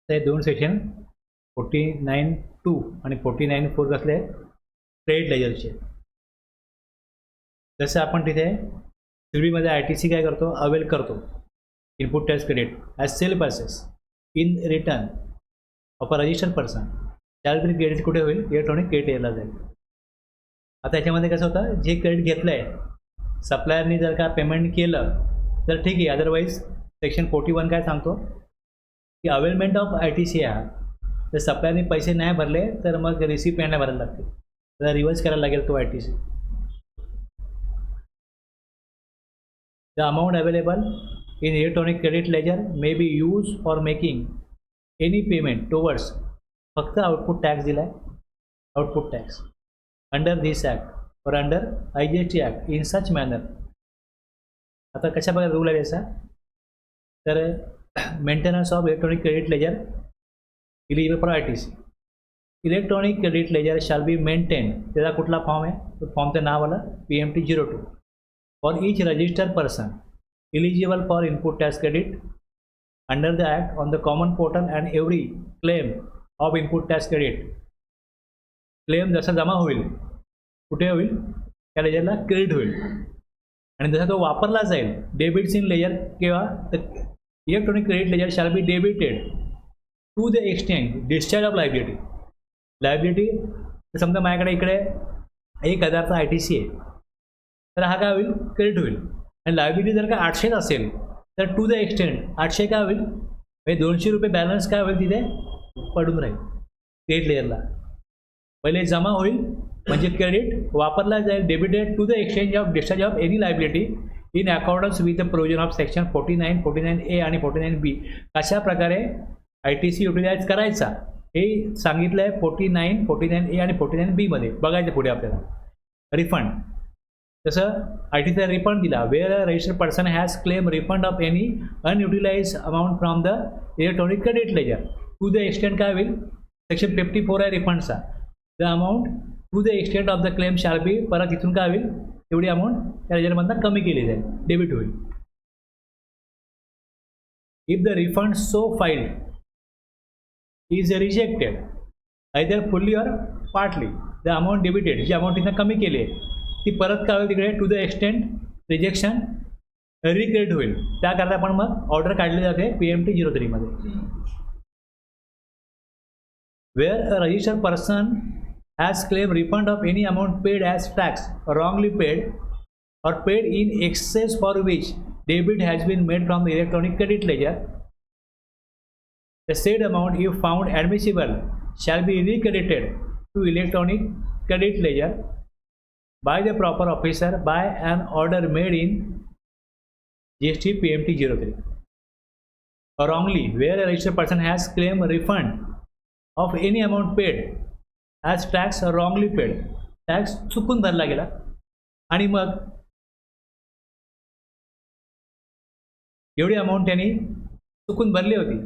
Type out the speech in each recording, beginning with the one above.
ते दोन सेक्शन 49(2) आणि 49(4) कसले क्रेडिट लेजरचे. जसं आपण तिथे सिव्हिलमध्ये ITC काय करतो, अवेल करतो input tax credit as self assess in return of a registered person त्यावेळी क्रेडिट कुठे होईल, इलेक्ट्रॉनिक क्रेडिट लेजरला जाईल. आता याच्यामध्ये कसं होतं, जे क्रेडिट घेतलं आहे सप्लायरनी जर का पेमेंट केलं तर ठीक आहे, अदरवाईज सेक्शन 41 काय सांगतो की अवेलमेंट ऑफ ITC आहे, तर सप्लायरनी पैसे नाही भरले तर मग रिसिपियंटला भरायला लागते, तर रिव्हर्स करायला लागेल तो ITC. The amount available in electronic credit ledger may be use for making any payment towards, फक्त आउटपुट टॅक्स दिला आहे, output tax under this act or under IGST ॲक्ट इन सच मॅनर. आता कशा प्रकारे रूल आहे याचा, तर maintenance of electronic credit ledger eligible for ITC. Electronic credit ledger shall be maintain, त्याचा कुठला फॉर्म आहे, तो फॉर्मचं नाव आलं PMT 02 for each registered person eligible for input tax credit under the act on the common portal and every claim of input tax credit. Claim जसा जमा होईल कुठे होईल, त्या लेजरला क्रेडिट होईल, आणि जसा तो वापरला जाईल डेबिट्स इन लेजर किंवा electronic credit ledger shall be debited to the extent discharge of liability. Liability समजा माझ्याकडे इकडे 1000चा ITC आहे, तर हा काय होईल, क्रेडिट होईल, आणि लायबिलिटी जर का 800 असेल तर टू द एक्सटेंट 800 काय होईल, म्हणजे 200 रुपये बॅलन्स काय होईल तिथे पडून राहील क्रेडिट लेजरला. पहिले जमा होईल म्हणजे क्रेडिट वापरला जाईल, debited to the exchange of discharge of any liability in accordance with the provision of section 49, 49A आणि 49B. कशा प्रकारे ITC युटिलाइज करायचा हे सांगितलं आहे 49, 49A आणि 49B मध्ये. बघायचं पुढे आपल्याला. रिफंड, तसं ITCचा रिफंड दिला, where a registered person has claim refund of any unutilise amount from the electronic credit ledger to the extent काय होईल, सेक्शन 54 आहे रिफंडचा. The amount to the extent of the claim shall be, परत इथून काय होईल तेवढी अमाऊंट त्या लेजरमधनं कमी केली जाईल, डेबिट होईल. If the refund so filed is rejected either fully or partly, the amount debited, जी अमाऊंट तिथं कमी केली आहे ती परत काय होईल तिकडे to the extent rejection recredit होईल. त्याकरता आपण मग ऑर्डर काढली जाते PMT 03 मध्ये. Where a registered person has claim refund of any amount paid as tax wrongly paid or paid in excess for which debit has been made from the electronic credit ledger, the said amount if found admissible shall be recredited to electronic credit ledger by the proper officer by an order made in GST PMT 03. Wrongly, where a registered person has claim refund of any amount paid as tax wrongly paid, tax चुकून भरला गेला आणि मग एवढी amount त्यांनी चुकून भरली होती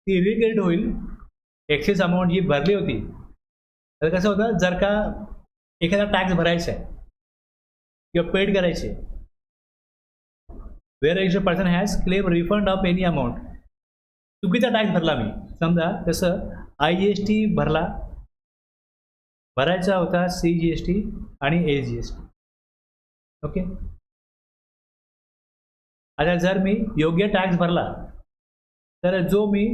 ती रिक्रेडिट होईल. एक्सेस अमाऊंट जी भरली होती, तर कसं होतं, जर का एखादा टॅक्स भरायचा आहे किंवा पेड करायचे, where registered person has claim refund of any amount, चुकीचा टॅक्स भरला मी, समजा तसं IGST भरायचा होता, CGST आणि SGST. ओके, आता जर मी योग्य टॅक्स भरला तर जो मी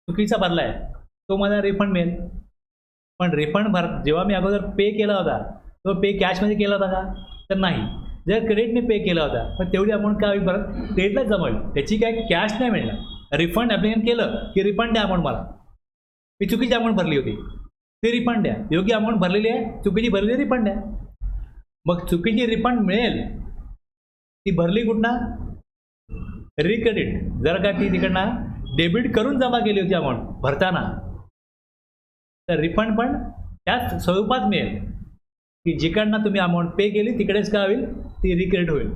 चुकीचा भरला आहे तो मला रिफंड मिळेल. पण रिफंड जेव्हा मी अगोदर पे केला होता तो पे कॅशमध्ये केला होता का, तर नाही. जर क्रेडिटने पे केला होता पण तेवढी अमाऊंट काय होईल, परत क्रेडिटलाच जमा होईल, त्याची काय कॅश नाही मिळणार. रिफंड ॲप्लिकेशन केलं की रिफंड द्या अमाऊंट, मला मी चुकीची अमाऊंट भरली होती ती रिफंड द्या, योग्य अमाऊंट भरलेली आहे चुकीची भरलेली रिफंड द्या. मग चुकीची रिफंड मिळेल ती भरली कुठनं, रिक्रेडिट. जर का ती तिकडनं डेबिट करून जमा केली होती अमाऊंट भरताना, तर रिफंड पण त्याच स्वरूपात मिळेल की जिकडनं तुम्ही अमाऊंट पे केली तिकडेच काय होईल, ती रिक्रेडिट होईल.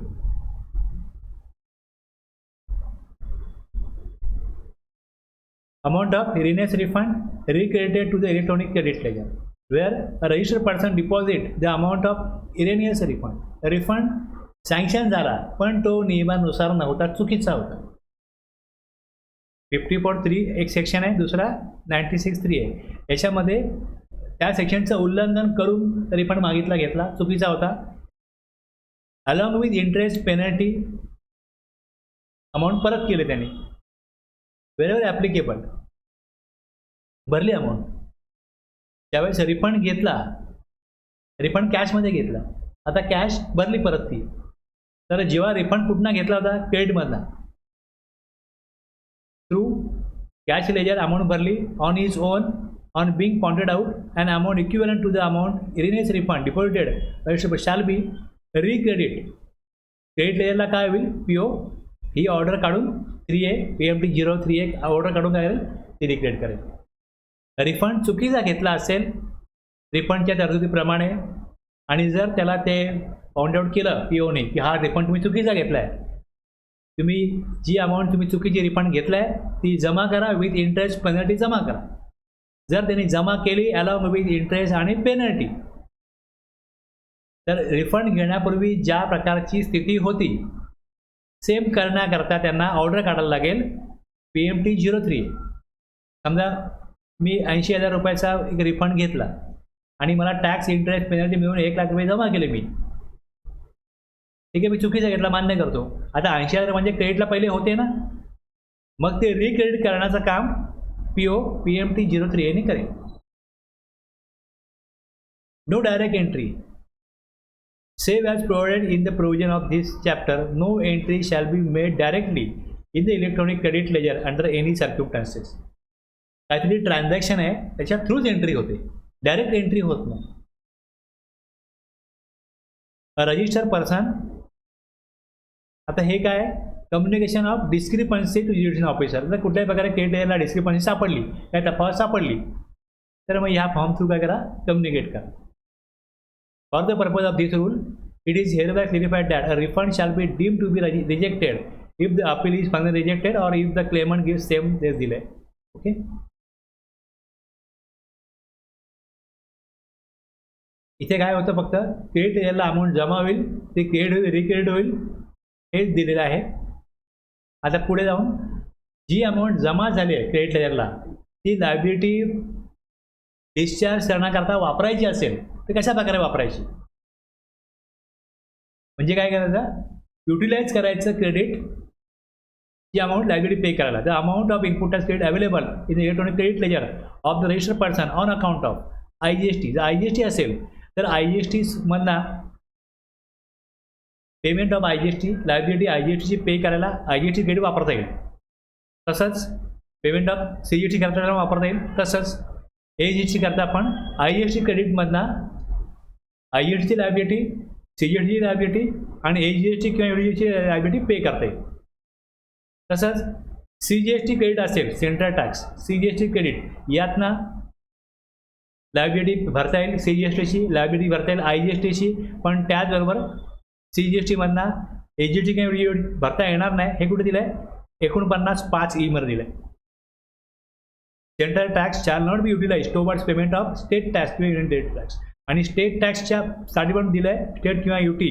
Amount of erroneous refund recredited to the electronic credit ledger, where a registered person deposit the amount of erroneous refund. Refund sanction झाला पण तो नियमानुसार नव्हता, चुकीचा होता. 54.3 एक सेक्शन आहे, दुसरा 96.3 आहे. याच्यामध्ये त्या सेक्शनचं उल्लंघन करून रिफंड मागितला घेतला, चुकीचा होता. Along with interest penalty amount परत केले त्यांनी, वेळेवर ॲप्लिकेबल भरली अमाऊंट. त्यावेळेस रिफंड घेतला, रिफंड कॅशमध्ये घेतला, आता कॅश भरली परत ती. तर जेव्हा रिफंड कुठनं घेतला होता, क्रेडिटमधला, थ्रू कॅश लेजर अमाऊंट भरली on his own on being pointed out and amount equivalent to the amount erroneous refund deposited shall be recredit. Credit लेजरला काय होईल, PO ही ऑर्डर काढून 3A PMT 031 ऑर्डर काढून काय करेल, ती रिक्रेडिट करेल. रिफंड चुकीचा घेतला असेल रिफंडच्या तरतुदीप्रमाणे आणि जर त्याला ते फाउंड आउट केलं POने की हा रिफंड तुम्ही चुकीचा घेतला आहे, तुम्ही जी अमाऊंट तुम्ही चुकीची रिफंड घेतला आहे ती जमा करा, विथ इंटरेस्ट पेनल्टी जमा करा. जर त्यांनी जमा केली अलॉंग विथ इंटरेस्ट आणि पेनल्टी, तर रिफंड घेण्यापूर्वी ज्या प्रकारची स्थिती होती सेम करण्याकरता त्यांना ऑर्डर काढायला लागेल PMT 03. समजा मी 80,000 रुपयाचा एक रिफंड घेतला आणि मला टॅक्स इंटरेस्ट पेनल्टी मिळून 1 लाख रुपये जमा केले मी, ठीक आहे, मी चुकीचा घेतला मान्य करतो. आता 80,000 म्हणजे क्रेडिटला पहिले होते ना, मग ते रिक्रेडिट करण्याचं काम PO PMT 03 ने करेल. No direct entry. Save as provided in the provision of this chapter, no entry shall be made directly in the electronic credit ledger under any circumstances. काहीतरी ट्रान्झॅक्शन आहे त्याच्या थ्रूच एंट्री होते, डायरेक्ट एंट्री होत नाही. Register person, आता हे काय, communication of discrepancy to judicial officer. जर कुठल्याही प्रकारे क्रेडिट लेजरला डिस्क्रिपन्सी सापडली, काय तफावत सापडली, तर मग ह्या फॉर्म थ्रू काय करा, कम्युनिकेट करा. For the purpose of this rule, it is hereby clarified that a refund shall be deemed to be rejected if the appeal is finally rejected or if the claimant gives same days delay. Okay. इथे काय होतं, फक्त credit लेजरला amount जमा होईल, ते credit होईल, रिक्रेडिट होईल, हेच दिलेलं आहे. आता पुढे जाऊन जी अमाऊंट जमा झाली आहे क्रेडिट लेजरला, ती लायबिलिटी डिस्चार्ज करण्याकरता वापरायची असेल तर कशा प्रकारे वापरायची, म्हणजे काय करायचं, युटिलाइज करायचं क्रेडिट जी अमाऊंट लायबिलिटी पे करायला. The amount of input tax credit available in electronic credit ledger of the registered person on account of IGST. जर IGST असेल तर IGST मधला पेमेंट ऑफ IGST लायबिलिटी IGSTची पे करायला IGST credit वापरता येईल. तसंच पेमेंट ऑफ CGST करता वापरता येईल. तसंच AGST करता आपण IGST क्रेडिटमधला IGSTची लायबिलिटी, CGSTची लायबिलिटी आणि AGST किंवा UDGSTची लायबिलिटी पे करता येईल. तसंच CGST क्रेडिट असेल, सेंट्रल टॅक्स CGST क्रेडिट, यातना लायबिलिटी भरता येईल, CGSTची लायबिलिटी भरता येईल IGSTची, पण त्याचबरोबर CGSTमधना AGST किंवा UDGST भरता येणार नाही. हे कुठे दिलं आहे, 49(5)E मध्ये दिलं आहे. Central tax shall not be utilise towards payment of state tax किंवा युनियन टेरिटरी टॅक्स. आणि स्टेट टॅक्सच्या साठी पण दिलं आहे, स्टेट किंवा UT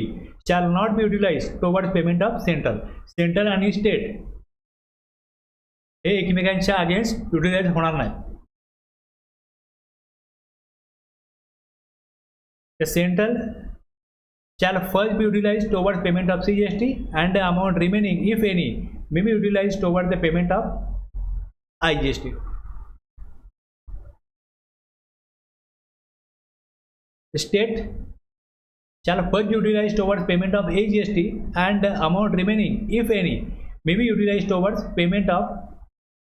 shall not be utilise towards payment of central. Central आणि स्टेट हे एकमेकांच्या अगेन्स्ट युटिलाइज होणार नाही. The central shall first be utilized towards payment of CGST and the amount remaining, if any, may be utilized towards the payment of IGST. The state shall first be utilized towards payment of AGST and the amount remaining, if any, may be utilized towards payment of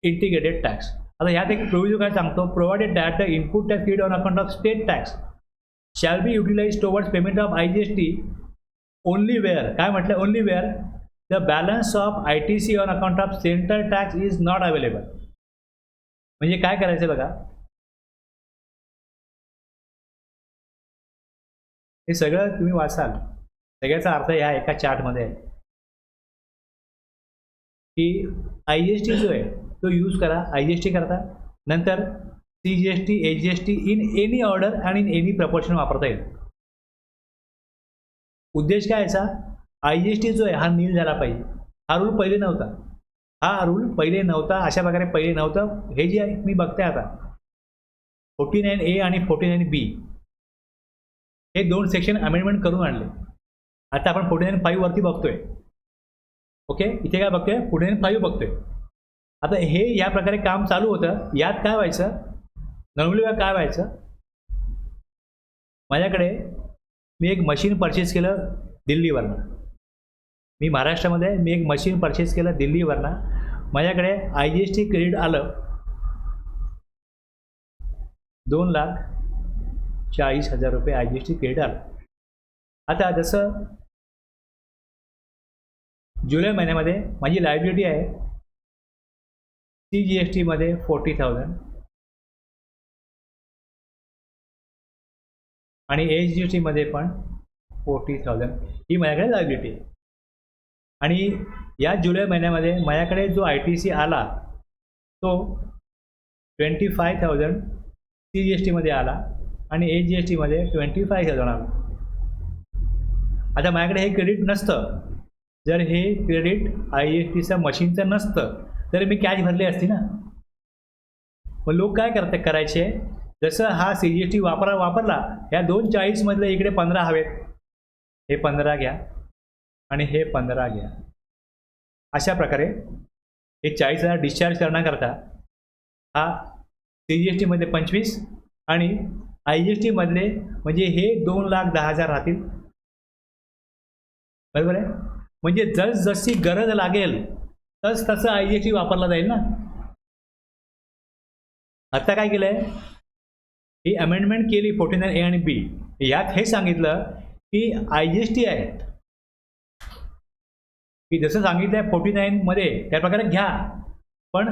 integrated tax. आता ह्यात एक provision काय सांगतो, provided that the input tax paid on account of state tax shall be utilized towards payment of IGST only where, काय म्हटलं, only where the balance of ITC on account of central tax is not available. म्हणजे काय करायचं बघा, हे सगळं तुम्ही वाचाल, सगळ्याचा अर्थ ह्या एका चार्टमध्ये आहे की IGST जो आहे तो यूज करा, IGST करता, नंतर CGST AGST in any order आणि इन एनी प्रपोर्शन वापरता येईल. उद्देश काय याचा, IGST जो आहे हा नील झाला पाहिजे. हा रूल पहिले नव्हता, हा रूल पहिले नव्हता, अशा प्रकारे पहिले नव्हतं. हे जे आहे मी बघते आता 49A आणि 49B हे दोन सेक्शन अमेंडमेंट करून आणले. आता आपण 49.5 वरती बघतोय. ओके, इथे काय बघतोय? 49.5 बघतोय. आता हे या प्रकारे काम चालू होतं. यात काय व्हायचं, नॉर्मली काय व्हायचं, माझ्याकडे मी एक मशीन परचेस केलं दिल्लीवरनं. मी महाराष्ट्रामध्ये मी एक मशीन परचेस केलं दिल्लीवरनं. माझ्याकडे IGST क्रेडिट आलं 2,40,000 रुपये IGST क्रेडिट आलं. आता जसं जुलै महिन्यामध्ये माझी लायबिलिटी आहे CGST मध्ये 40,000 आणि HGST मध्ये पण 40,000 ही माझ्याकडे लायबिलिटी आहे. आणि या जुलै महिन्यामध्ये माझ्याकडे जो ITC आला तो 25,000 CGST मध्ये आला आणि HGST मध्ये 25,000 आला. आता माझ्याकडे हे क्रेडिट नसतं, जर हे क्रेडिट IGSTचं मशीनचं नसतं तर मी कॅश भरली असती ना. मग लोक काय करायचे, जसं हा CGST वापरला, ह्या 240 मधले इकडे 15 हवेत, हे 15 घ्या आणि हे 15 घ्या. अशा प्रकारे हे 40,000 डिस्चार्ज करण्याकरता हा CGST मध्ये 25 आणि IGST मधले म्हणजे हे 2,10,000 राहतील. बरोबर आहे. म्हणजे जशी गरज लागेल तसं IGST वापरला जाईल ना. आता काय केलंय, ही अमेंडमेंट केली 49A आणि B. यात हे सांगितलं की IGST आहे की जसं सांगितलंय 49 मध्ये त्या प्रकारे घ्या, पण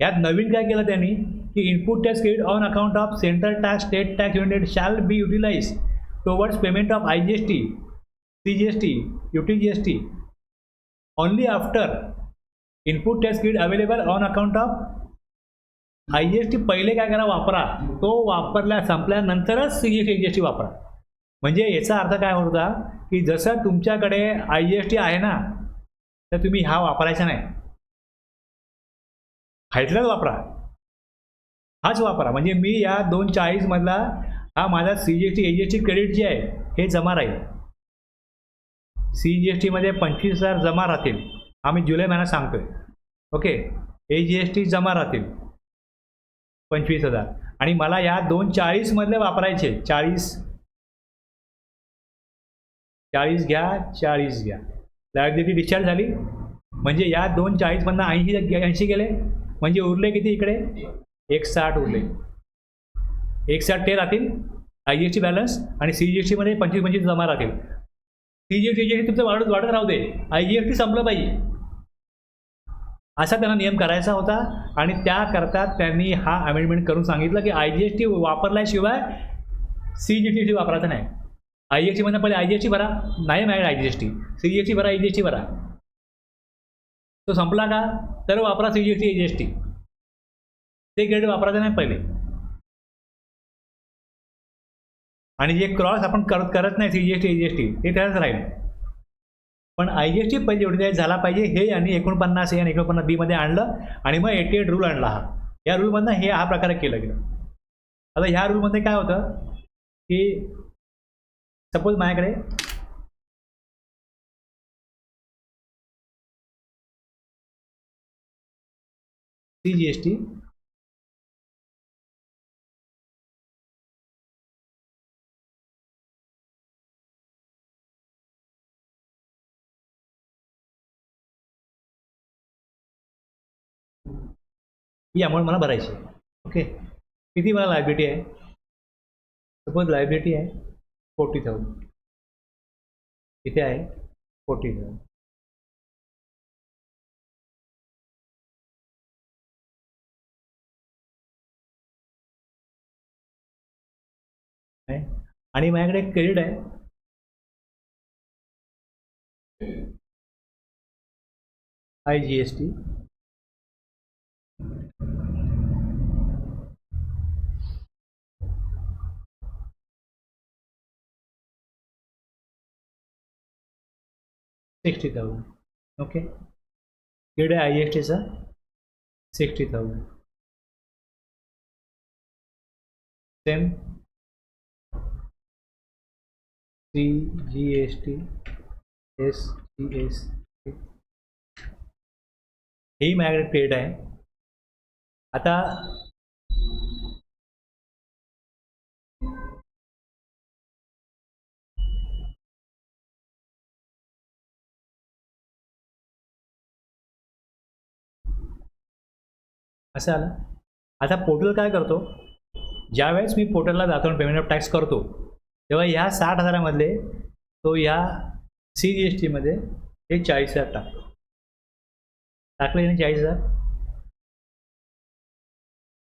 यात नवीन काय केलं त्यांनी की input tax credit on account of central tax, state tax unit shall be utilise towards payment of IGST, CGST, UTGST only after input tax credit available on account of IGST. पहिले काय करा, वापरा, तो वापरल्या संपल्यानंतरच CGST GST वापरा. म्हणजे याचा अर्थ काय होता की जसं तुमच्याकडे IGST आहे ना तर तुम्ही हा वापरायचा नाही, हायतलाच वापरा, हाच वापरा. म्हणजे मी या 240 मधला हा माझा CGST AGST क्रेडिट जे आहे हे जमा राहील. CGST मध्ये 25,000 जमा राहतील, आम्ही जुलै महिन्यात सांगतोय. ओके, AGST जमा राहतील 25,000 आणि मला या 240 मधले वापरायचे. 40 घ्या, 40 घ्या. लायबिलिटी डिस्चार्ज झाली म्हणजे या 240 मधनं 80 गेले, म्हणजे उरले किती इकडे, 160 उरले. 160 ते राहतील IGST बॅलन्स आणि CGST मध्ये 25 जमा राहतील. CGST तुमचं वाढत राहू दे, IGST संपलं पाहिजे असा त्यांना नियम करायचा होता. आणि त्याकरता त्यांनी हा अमेंडमेंट करून सांगितलं की IGST वापरल्याशिवाय CGST वापरायचं नाही. IGST मधनं पहिले IGST भरा, नाही मिळालं IGST, CGST भरा, AGST भरा. तो संपला का तर वापरा CGST AGST, ते क्रेडिट वापरायचं नाही पहिले. आणि जे क्रॉस आपण करत नाही CGST AGST ते त्याच राहील. पण IGST पहिले युटिलाइज झाला पाहिजे हे यांनी 49A आणि 49B मध्ये आणलं आणि मग 88 रूल आणला. या रूलमधनं हे हा प्रकारे केलं गेलं. आता ह्या रूलमध्ये काय होतं की सपोज माझ्याकडे CGST ही अमाऊंट मला भरायची. ओके, किती मला लायबिलिटी आहे, सपोज लायबिलिटी आहे 40,000, इथे आहे 40,000. आणि माझ्याकडे एक क्रेडिट आहे IGST $60,000. ओके, इकडे IGSTचा 60,000. सेम CGST SGST ही माझ्याकडे ट्रेड आहे. आता असं आलं. आता पोर्टल काय करतो, ज्यावेळेस मी पोर्टलला जातो आणि पेमेंट ऑफ टॅक्स करतो तेव्हा ह्या 60,000मधले तो ह्या CGST मध्ये हे 40,000 टाकतो. टाकले ना 40,000.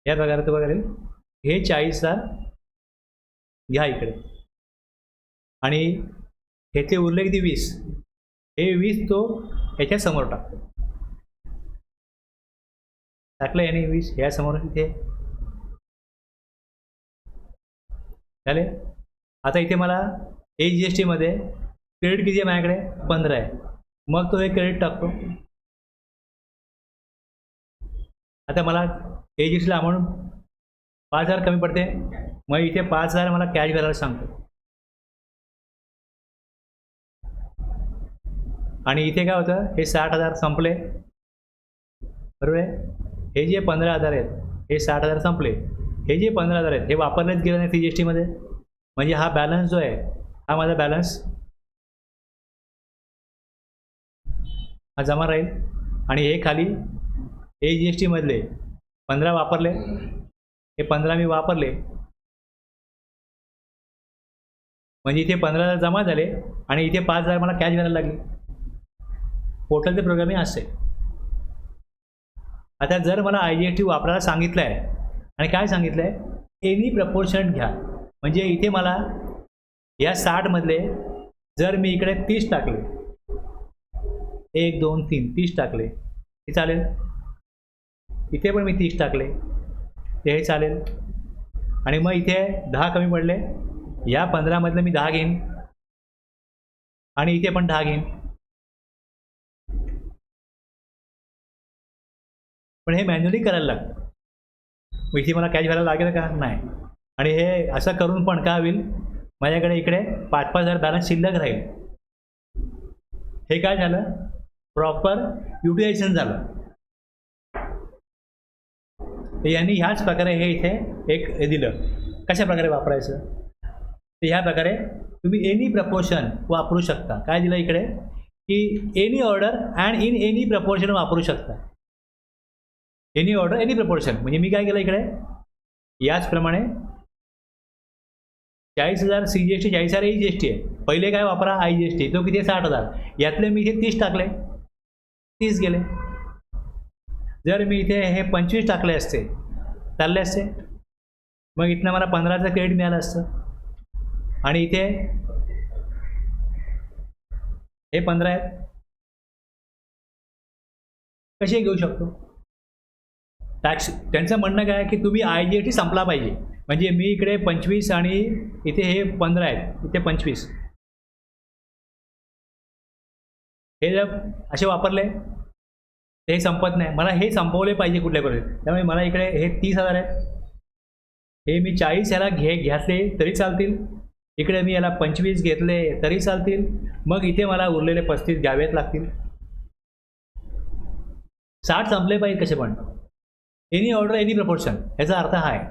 या प्रकारे तो बघा हे 40,000 घ्या इकडे आणि ह्याचे उरले किती 20. हे 20 तो ह्याच्या समोर टाकतो. टाकलं याने 20 ह्या समोर इथे झाले. आता इथे मला AGST मध्ये क्रेडिट किती आहे माझ्याकडे 15 आहे. मग तो हे क्रेडिट टाकतो. आता मला AGSTला अमाऊंट 5,000 कमी पडते, मग इथे 5,000 मला कॅश भरायला सांगतो. आणि इथे काय होतं, हे 60,000 संपले बरोबर आहे. हे जे 15,000 आहेत हे 60,000 संपले. हे जे 15,000 आहेत हे वापरलेच गेले नाही CGST मध्ये. म्हणजे हा बॅलन्स जो आहे हा माझा बॅलन्स हा जमा राहील. आणि हे खाली AGST मधले 15 वापरले, हे 15 मी वापरले, म्हणजे इथे 15,000 जमा झाले आणि इथे 5,000 मला कॅश भरायला लागली. पोर्टलचे प्रोग्रामिंग असते. आता जर मला IGST वापरायला सांगितलं आहे आणि काय सांगितलं आहे, एनी प्रपोर्शन घ्या. म्हणजे इथे मला या 60 मधले जर मी इकडे 30 टाकले, 1 2 3 30 टाकले हे चालेल. इथे पण मी 30 टाकले ते हे चालेल. आणि मग इथे 10 कमी पडले, या 15 मधलं मी 10 घेईन आणि इथे पण 10 घेईन. पण हे मॅन्युअली करायला लागतं. मग इथे मला कॅश भरायला लागेल का नाही. आणि हे असं करून पण काय होईल, माझ्याकडे इकडे 5,000 बॅलन्स शिल्लक राहील. हे काय झालं, प्रॉपर युटिलायझेशन झालं. यांनी ह्याच प्रकारे हे इथे एक हे दिलं कशा प्रकारे वापरायचं. तर ह्या प्रकारे तुम्ही एनी प्रपोर्शन वापरू शकता. काय दिलं इकडे की any order and in any proportion वापरू शकता. एनी ऑर्डर एनी प्रपोर्शन म्हणजे मी काय केलं इकडे याचप्रमाणे 40,000 CGST 40,000 AGST आहे. पहिले काय वापरा IGST, तो किती 60,000. यातले मी इथे 30 टाकले, 30 गेले. जर मी इथे हे 25 टाकले असते चालले असते, मग इथनं मला 15चं क्रेडिट मिळालं असतं. आणि इथे हे 15 आहेत, कसे घेऊ शकतो टॅक्स. त्यांचं म्हणणं काय की तुम्ही IGST संपला पाहिजे. म्हणजे मी इकडे 25 आणि इथे हे 15 आहेत, इथे 25 हे जर असे वापरले हे संपत नाही. मला हे संपवले पाहिजे कुठल्या परिस्थितीत. त्यामुळे मला इकडे हे 30,000 आहेत, हे मी 40 याला घेतले तरी चालतील. इकडे मी याला 25 घेतले तरी चालतील. मग इथे मला उरलेले 35 घ्यावेच लागतील. 60 संपले पाहिजे कसे पण. एनी ऑर्डर एनी प्रपोर्शन याचा अर्थ हा आहे.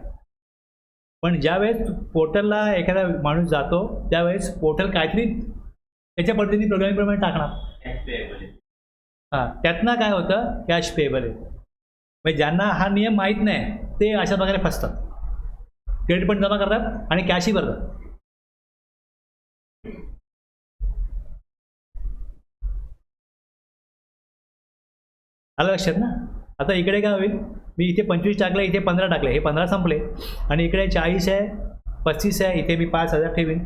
पण ज्यावेळेस पोर्टलला एखादा माणूस जातो त्यावेळेस पोर्टल काहीतरी त्याच्या पद्धतीने प्रोग्रामिंगप्रमाणे टाकणार. हां, त्यातनं काय होतं कॅश पेएबल आहे. म्हणजे ज्यांना हा नियम माहीत नाही ते अशा प्रकारे फसतात. क्रेडिट पण जमा करतात आणि कॅशही भरतात. आलं लक्षात ना. आता इकडे काय होईल, मी इथे 25 टाकले, इथे 15 टाकले, हे 15 संपले. आणि इकडे 40 आहे, 35 आहे, इथे मी 5,000 ठेवीन.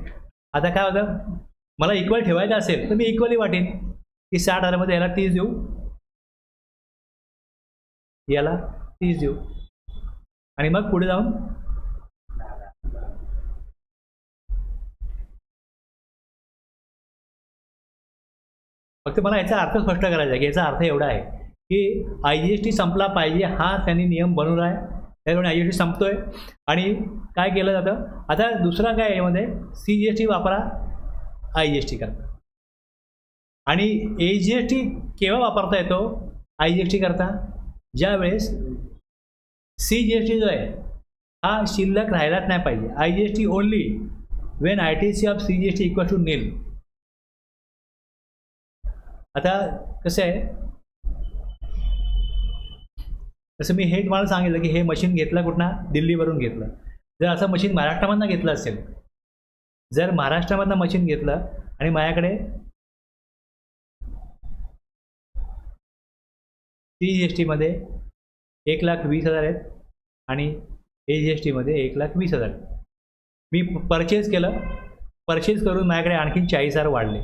आता काय होतं, मला इक्वल ठेवायचं असेल तर मी इक्वली वाटेन की 60,000मध्ये याला 30 देऊ, याला 30 देऊ आणि मग पुढे जाऊन फक्त मला याचा अर्थ स्पष्ट करायचा आहे की याचा अर्थ एवढा आहे की IGST संपला पाहिजे हा त्यांनी नियम बनवला आहे. त्यामुळे IGST संपतोय आणि काय केलं जातं आता दुसरा काय यामध्ये CGST वापरा IGST करता आणि AGST केव्हा वापरता येतो IGST करता ज्या वेळेस CGST जो आहे हा शिल्लक राहिलाच नाही पाहिजे. IGST only when ITC of CGST equal to nil. आता कसं आहे तसं मी हे तुम्हाला सांगितलं की हे मशीन घेतलं कुठनं दिल्लीवरून घेतलं. जर असं मशीन महाराष्ट्रामधनं घेतलं असेल जर महाराष्ट्रामधनं मशीन घेतलं आणि माझ्याकडे CGST मध्ये 1,20,000 आहेत आणि AGST मध्ये 1,20,000. मी परचेज केलं परचेज करून माझ्याकडे आणखी 40,000 वाढले.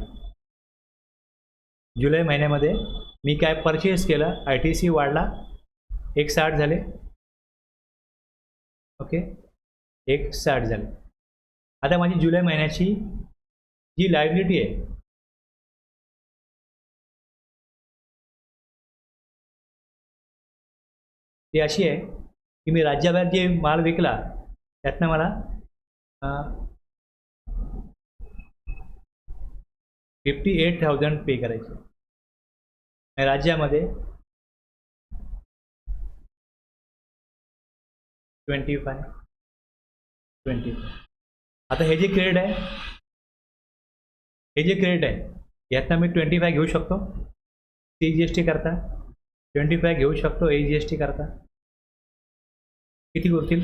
जुलै महिन्यामध्ये मी काय परचेज केलं ITC वाढला 1,60 झाले. ओके 1,60 झाले. आता माझी जुलै महिन्याची जी लायबिलिटी आहे ती अशी आहे की मी राज्याबाहेर जे माल विकला त्यातनं मला 58,000 पे करायचे. राज्यामध्ये 25. आता हे जे क्रेडिट आहे यातनं मी 25 घेऊ शकतो CGST करता 25 घेऊ शकतो AGST करता. किती होतील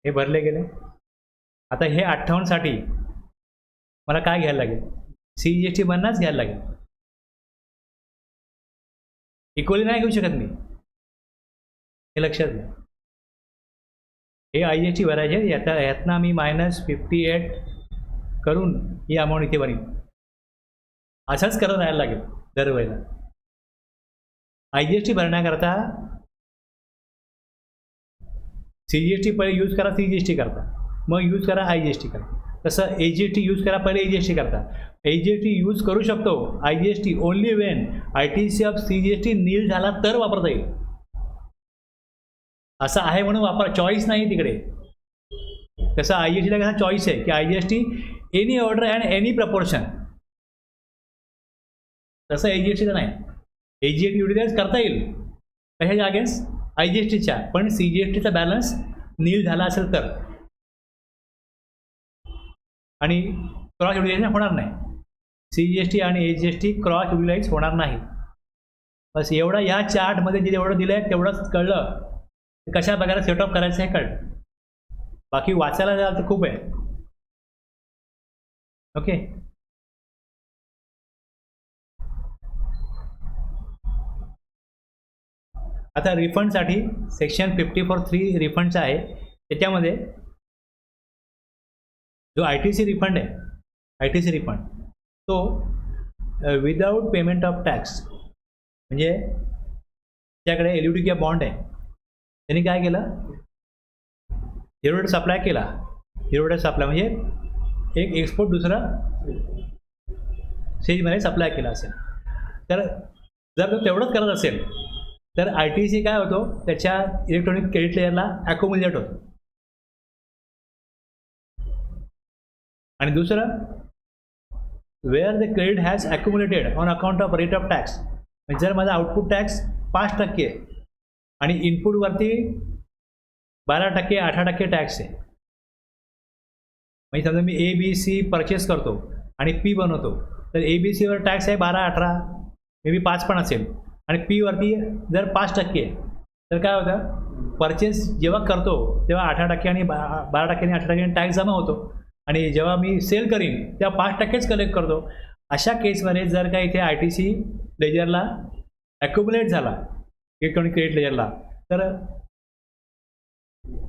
हे भरले गेले. आता हे 58 साठी मला काय घ्यायला लागेल CGST मधनंच घ्यायला लागेल. इक्वली नाही घेऊ शकत मी हे लक्षात घ्या. हे IGST भरायचे यातनं मी -58 करून ही अमाऊंट इथे बनेल. असंच करत राहायला लागेल दरवेळेला. IGST भरण्याकरता CGST पहिले यूज करा CGST करता मग यूज करा IGST करता. तसं AGST यूज करा पहिले AGST करता. AGST यूज करू शकतो IGST only when ITC of CGST नील झाला तर वापरता येईल. असं आहे म्हणून वापर चॉईस नाही तिकडे. तसं IGST ला कसा चॉईस आहे की IGST any order and any proportion. तसं AGST चं नाही. AGST युटिलाइज करता येईल कशाच्या अगेन्स्ट IGSTच्या पण CGSTचा बॅलन्स नील झाला असेल तर आणि क्रॉस युटिलाइज होणार नाही. CGST आणि AGST क्रॉस युटिलाइज होणार नाही. बस एवढं या चार्टमध्ये जे जेवढं दिलं आहे तेवढंच कळलं कशा प्रकारे सेट ऑफ करायचं हे कळलं. बाकी वाचायला जाल तर खूप आहे. ओके आता रिफंडसाठी सेक्शन 54(3) रिफंडचा आहे. त्याच्यामध्ये जो ITC रिफंड आहे ITC रिफंड तो विदाउट पेमेंट ऑफ टॅक्स म्हणजे त्याच्याकडे LUD किंवा बॉन्ड आहे त्यांनी काय केलं 0 डेज सप्लाय केला. 0 डेज सप्लाय म्हणजे एक एक्सपोर्ट दुसरा सेजमध्ये सप्लाय केला असेल तर जर तो तेवढंच करत असेल तर ITC काय होतो त्याच्या इलेक्ट्रॉनिक क्रेडिट लेयरला ॲक्युमुलेट होतो. आणि दुसरं where the credit has accumulated on account of rate of tax म्हणजे जर माझा आउटपुट टॅक्स 5% आहे आणि इनपुटवरती 12% 18% टॅक्स आहे. म्हणजे समजा मी ABC परचेस करतो आणि P बनवतो तर ABCवर टॅक्स आहे 12-18 मे बी 5 पण असेल आणि P वरती जर 5% आहे तर काय होतं परचेस जेव्हा करतो तेव्हा 18% आणि 12% आणि 18% टॅक्स जमा होतो आणि जेव्हा मी सेल करीन तेव्हा 5%च कलेक्ट करतो. अशा केसमध्ये जर का इथे ITC लेजरला ॲक्युमुलेट झाला इलेक्ट्रॉनिक क्रेडिट लेजरला तर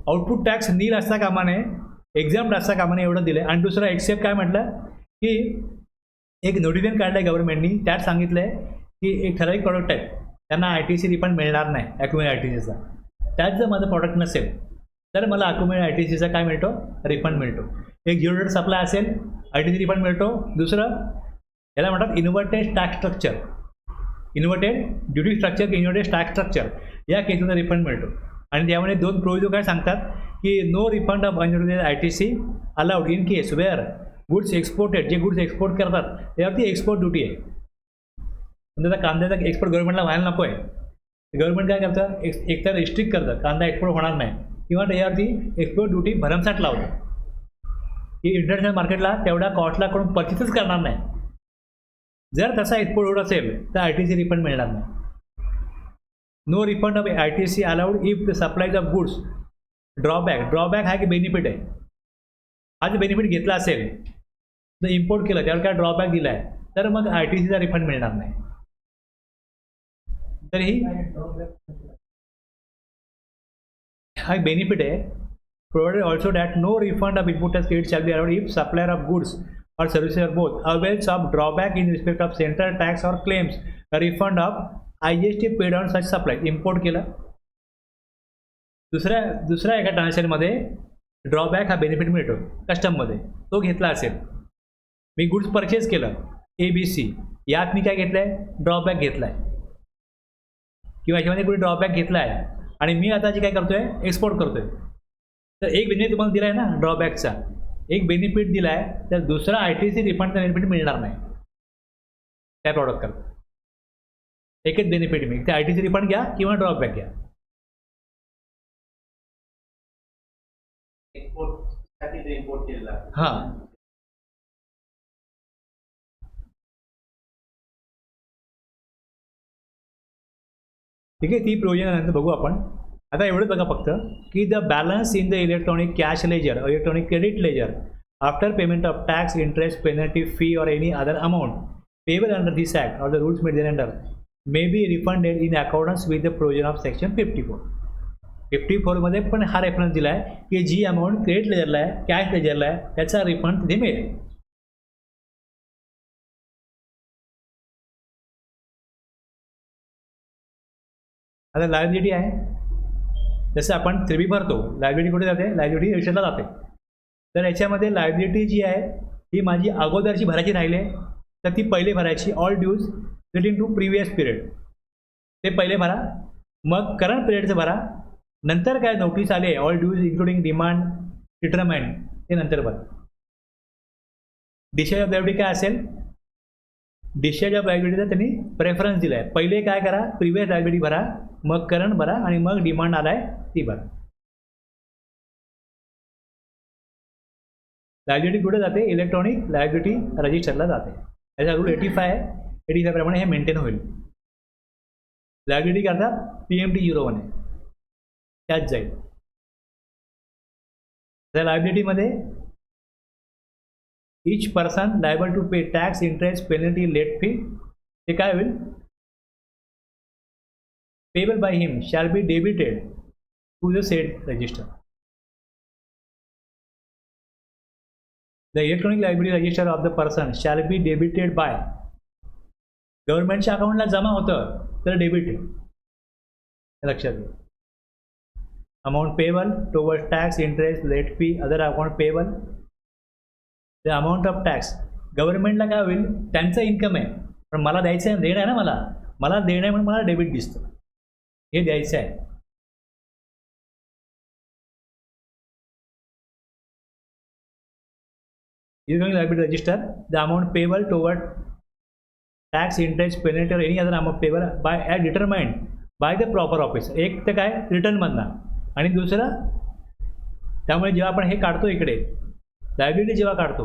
आउटपुट टॅक्स नील असता कामा नये एक्झाम्प्ट असता कामा नये एवढं दिलं आहे. आणि दुसरं एक्सेप्ट काय म्हटलं की एक नोटिफिकेशन काढलं आहे गव्हर्नमेंटनी त्यात सांगितलं आहे की एक ठराविक प्रॉडक्ट आहे त्यांना ITC रिफंड मिळणार नाही ॲक्युमुलेट ITCचा. त्यात जर माझं प्रॉडक्ट नसेल तर मला ॲक्युमुलेट ITCचा काय मिळतो रिफंड मिळतो. एक झिरो डेट सप्लाय असेल ITC रिफंड मिळतो. दुसरं याला म्हणतात inverted tax structure, inverted duty structure की इन्व्हर्टेड टॅक्स स्ट्रक्चर, या केसमध्ये रिफंड मिळतो. आणि त्यामध्ये दोन प्रोविजन काय सांगतात की no refund of unutilised ITC allowed in case where goods exported, जे गुड्स एक्सपोर्ट करतात त्यावरती एक्सपोर्ट ड्युटी आहे. म्हणजे आता कांद्याचा एक्सपोर्ट गव्हर्नमेंटला व्हायला नको आहे, गव्हर्नमेंट काय करतं, एकतर रिस्ट्रिक्ट करतं, कांदा एक्सपोर्ट होणार नाही, किंवा त्याच्यावरती एक्सपोर्ट ड्युटी भरमसाठ लावतं की इंटरनॅशनल मार्केटला तेवढ्या कॉस्टला कोण परचेसच करणार नाही. जर तसा एक्सपोर्ट होत असेल तर ITC रिफंड मिळणार नाही. No refund of ITC allowed if the supplies of goods. Drawback हा की बेनिफिट आहे. हा जर बेनिफिट घेतला असेल जर इम्पोर्ट केलं त्यावर काय ड्रॉबॅक दिला आहे तर मग ITCचा रिफंड मिळणार नाही. तर ही हा एक बेनिफिट आहे. Provided also that no refund of input tax credit shall be allowed if supplier of goods or services or both avails of drawback in respect of central tax or claims a refund of IGST paid on such supply. Import केलं, दुसऱ्या एका ट्रान्झॅक्शनमध्ये drawback हा benefit मिळतो कस्टममध्ये, तो घेतला असेल. मी goods purchase केलं ABC, यात मी काय घेतलं आहे, ड्रॉबॅक घेतला आहे, किंवा याच्यामध्ये कुठे ड्रॉबॅक घेतला आहे आणि मी आता जे काय करतो आहे एक्सपोर्ट करतो आहे, तर एक बेनिफिट तुम्हाला दिला आहे ना ड्रॉबॅकचा, एक बेनिफिट दिला आहे, तर दुसरा ITC रिफंडचा बेनिफिट मिळणार नाही त्या प्रॉडक्ट करता. एकच बेनिफिट मिळेल, ते ITC रिफंड घ्या किंवा ड्रॉबॅक घ्या. हां, ठीक आहे, ती प्रोविजन बघू आपण. आता एवढंच बघा फक्त की the balance in the electronic cash ledger, electronic credit ledger after payment of tax, interest, penalty, fee और any other amount payable under this act और the rules made under may be refunded in accordance with the provision of section 54. 54मध्ये पण हा reference दिला आहे की जी amount credit लेजरला आहे, cash लेजरला आहे, त्याचा रिफंड तिथे मिळेल. आता लायबिलिटी आहे, जसं आपण 3B भरतो, लायबिलिटी कुठे जाते, लायबिलिटी रजिस्टरला जाते. तर याच्यामध्ये लायबिलिटी जी आहे ही माझी अगोदरची भरायची राहिली आहे, तर ती पहिले भरायची. All dues relating to previous period ते पहिले भरा, मग करंट पिरियडचं भरा, नंतर काय नोटीस आले all dues including demand determined ते नंतर भरा. डिस्चार्ज ऑफ लायबिलिटी काय असेल, डिस्चार्ज ऑफ लायबिलिटीचा त्यांनी प्रेफरन्स दिला आहे, पहिले काय करा प्रिव्हियस लायबिलिटी भरा, मग करंट भरा आणि मग डिमांड आलाय ती भरा. लायबिलिटी कुठे जाते, इलेक्ट्रॉनिक लायबिलिटी रजिस्टरला जाते. याचा रूल 85 आहे, 85 प्रमाणे हे मेंटेन होईल. लायबिलिटी करता PMT 01 आहे, त्याच जाईल. त्या लायबिलिटीमध्ये each person liable to pay tax, interest, penalty, late fee, ते काय होईल, payable by him shall be debited to the said register. The electronic liability register of the person shall be debited by, गव्हर्नमेंटच्या अकाउंटला जमा होतं तर debit आहे, लक्षात घ्या. Amount payable toward tax, interest, late fee, other account payable. The amount of tax गव्हर्नमेंटला काय होईल, त्यांचं इन्कम आहे पण मला द्यायचं आहे, देणं आहे ना, मला देणं आहे म्हणून मला डेबिट दिसतं, हे द्यायचं आहे. Electronic liability register, the amount payable toward tax, interest, penalty और any other amount payable by at determined by the proper office. एक तर काय रिटर्नमधनं, आणि दुसरं त्यामुळे जेव्हा आपण हे काढतो इकडे लायबिलिटी जेव्हा काढतो,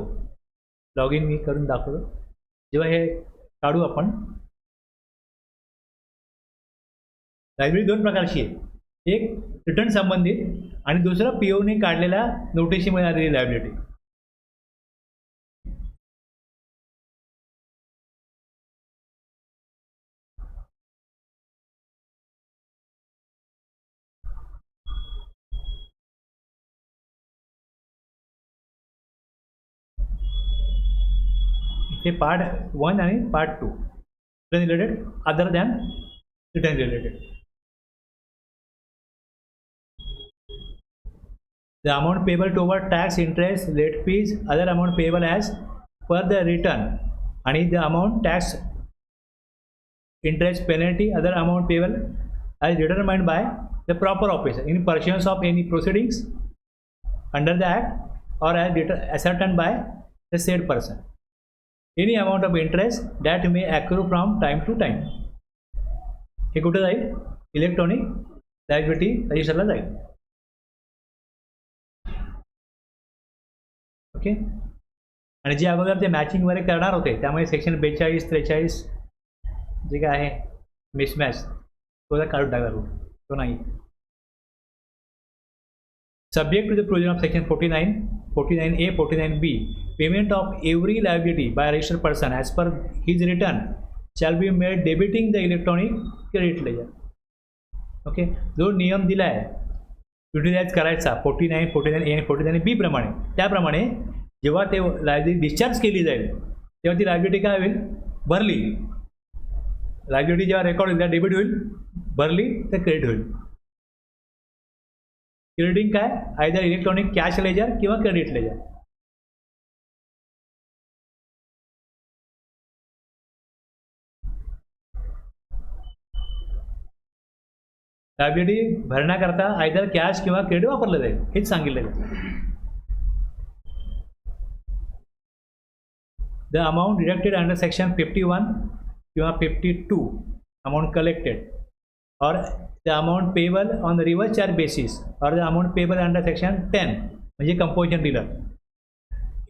लॉग इन मी करून दाखवतो, जेव्हा हे काढू आपण, लायबिलिटी दोन प्रकारची आहे, एक रिटर्न संबंधित आणि दुसरं POने काढलेल्या नोटिशीमध्ये आलेली लायबिलिटी. हे पार्ट 1 आणि part 2 return related, other than return related. The amount payable toward tax, interest, late fees, other amount payable as per the return, and the amount tax, interest, penalty, other amount payable as determined by the proper officer in pursuance of any proceedings under the act or as ascertained by the said person. Any amount of interest that may accrue from time to time. हे कुठे जाईल? Electronic liability रजिस्टरला जाईल. Okay. आणि जे अगोदर ते matching वगैरे करणार होते त्यामुळे सेक्शन 42, 43 जे काय आहे मिसमॅच तो काढून टाकला तो नाही. Subject to the provision of section 49, 49A, 49B, payment of every liability by a registered person as per his return shall be made debiting the electronic credit ledger. Okay. जो नियम दिला आहे युटिलाइज करायचा 49, 49A आणि 49B प्रमाणे, त्याप्रमाणे जेव्हा ते लायबिलिटी डिस्चार्ज केली जाईल तेव्हा ती लायबिलिटी काय होईल? भरली. लायबिलिटी जेव्हा रेकॉर्ड होईल त्या डेबिट होईल, भरली तर क्रेडिट होईल. क्रेडिटिंग काय? आयदर इलेक्ट्रॉनिक कॅश लेजर किंवा क्रेडिट लेजर. लायबिलिटी भरण्याकरता आयदर कॅश किंवा क्रेडिट वापरलं जाईल हेच सांगितलेलं आहे. The amount deducted under section 51 किंवा 52 अमाऊंट कलेक्टेड और the amount payable on the reverse charge basis or the amount payable under section 10 म्हणजे composition dealer.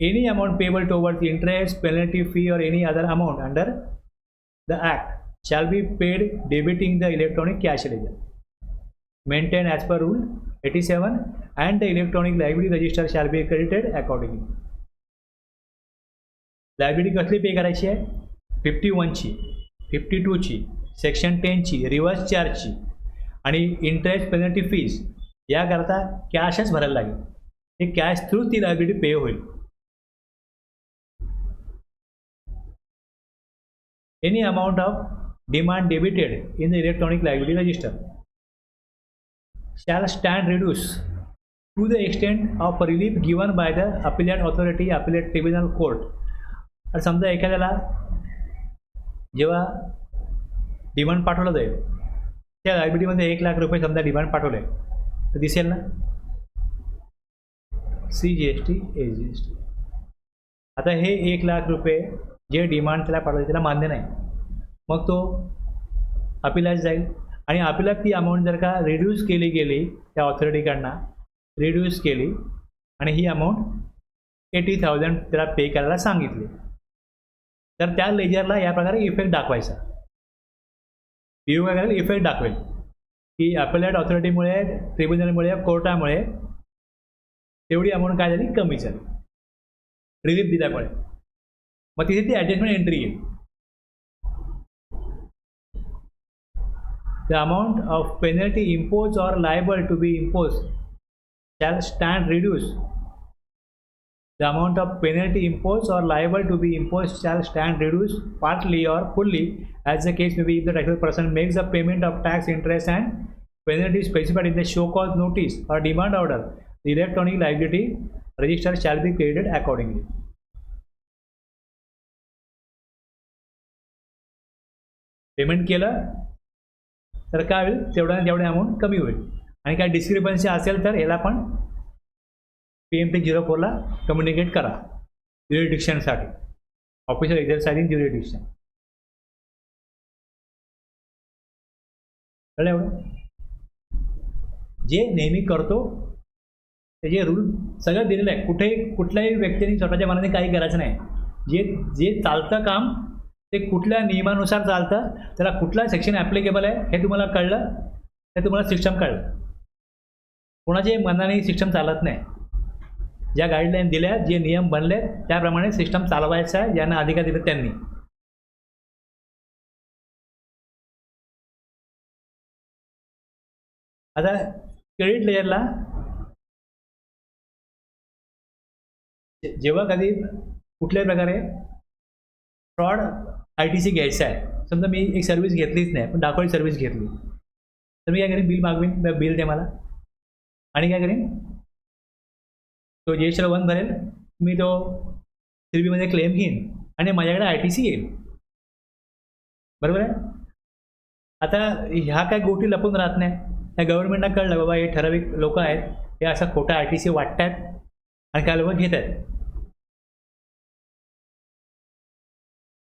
Any amount payable towards interest, penalty, fee or any other amount under the act shall be paid debiting the electronic cash ledger maintained as per rule 87 and the electronic liability register shall be credited accordingly. Liability कसली पे करायची आहे? 51 ची, 52 ची, section 10 ची, reverse चार्जची आणि interest, penalty, fees याकरता कॅशच भरायला लागेल. हे कॅश थ्रू ती लायबिलिटी पे होईल. Any amount of demand debited in the electronic liability register shall stand reduce to the extent of relief given by the appellate authority, appellate tribunal, court. तर समजा एखाद्याला जेव्हा डिमांड पाठवलं जाईल त्या लायबिलिटीमध्ये 1 लाख रुपये समजा डिमांड पाठवले तर दिसेल ना CGST, AGST. आता हे 1 लाख रुपये जे डिमांड त्याला पाठवले त्याला मान्य नाही, मग तो अपिलात जाईल आणि अपिलात ती अमाऊंट जर का रिड्यूस केली गेली त्या ऑथॉरिटीकडनं रिड्यूस केली आणि ही अमाऊंट 80,000 त्याला पे करायला सांगितली तर त्या लेजरला या प्रकारे इफेक्ट दाखवायचा. PO काय करेल? इफेक्ट दाखवेल की अपिलेट ऑथॉरिटीमुळे, ट्रिब्युनलमुळे, कोर्टामुळे तेवढी अमाऊंट काय झाली? कमी झाली, रिलीफ दिल्यामुळे. मग तिथे ती ॲडजस्टमेंट एंट्री येईल. The amount of penalty impose or liable to be impose shall stand reduce. The amount of penalty imposed or liable to be imposed shall stand reduced partly or fully as the case may be if the taxable person makes the payment of tax, interest and penalty specified in the show cause notice or demand order. The electronic liability register shall be created accordingly. Payment केलं तर काय होईल? तेवढ्या amount कमी होईल आणि काय discrepancy असेल तर याला पण PMP 04ला कम्युनिकेट करा ज्युरिडिक्शनसाठी, ऑफिशियल एक्झरसाइजिंग ज्युरिडिक्शन. कळलं एवढं? जे नेहमी करतो त्याचे रूल सगळं दिलेलं आहे. कुठल्याही व्यक्तीने स्वतःच्या मनाने काही करायचं नाही. जे चालतं काम ते कुठल्या नियमानुसार चालतं, त्याला कुठला सेक्शन ॲप्लिकेबल आहे हे तुम्हाला कळलं तर तुम्हाला सिस्टम कळलं. कोणाच्या मनाने सिस्टम चालत नाही. ज्या गाईडलाईन दिल्या, जे नियम बनले त्याप्रमाणे सिस्टम चालवायचा आहे, ज्यांना अधिकार दिले त्यांनी. आता क्रेडिट लेयरला जेव्हा कधी कुठल्याही प्रकारे फ्रॉड ITC घ्यायचा आहे, समजा मी एक सर्व्हिस घेतलीच नाही पण दाखवली सर्व्हिस घेतली तर मी काय करेन? बिल मागवीन, बिल दे मला आणि काय करेन? तो GST 1 भरेल, मी तो CBमध्ये क्लेम घेईन आणि माझ्याकडे ITC येईल. बरोबर आहे. आता ह्या काय गोष्टी लपून राहत नाही. त्या गव्हर्नमेंटला कळलं बाबा हे ठराविक लोक आहेत, हे असा खोटा ITC वाटतात आणि काय लोक घेत आहेत.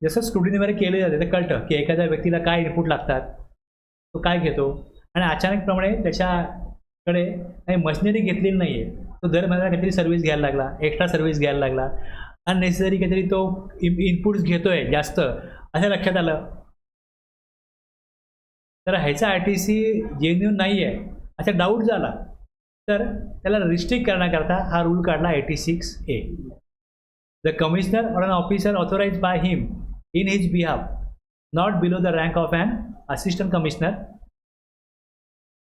जसं स्क्रुटिनी वगैरे केले जाते तर कळतं की एखाद्या व्यक्तीला काय इनपुट लागतात, तो काय घेतो, आणि अचानकप्रमाणे त्याच्याकडे काही मशिनरी घेतलेली नाही आहे, तो दर महिन्याला काहीतरी सर्व्हिस घ्यायला लागला, एक्स्ट्रा सर्व्हिस घ्यायला लागला, अननेसेसरी काहीतरी तो इनपुट्स घेतोय जास्त, असं लक्षात आलं, तर ह्याचा ITC जेन्युइन नाही आहे असा डाऊट झाला, तर त्याला रिस्ट्रिक्ट करण्याकरता हा रूल काढला 86A. The commissioner or an officer authorized by him in his behalf, not below the rank of an assistant commissioner,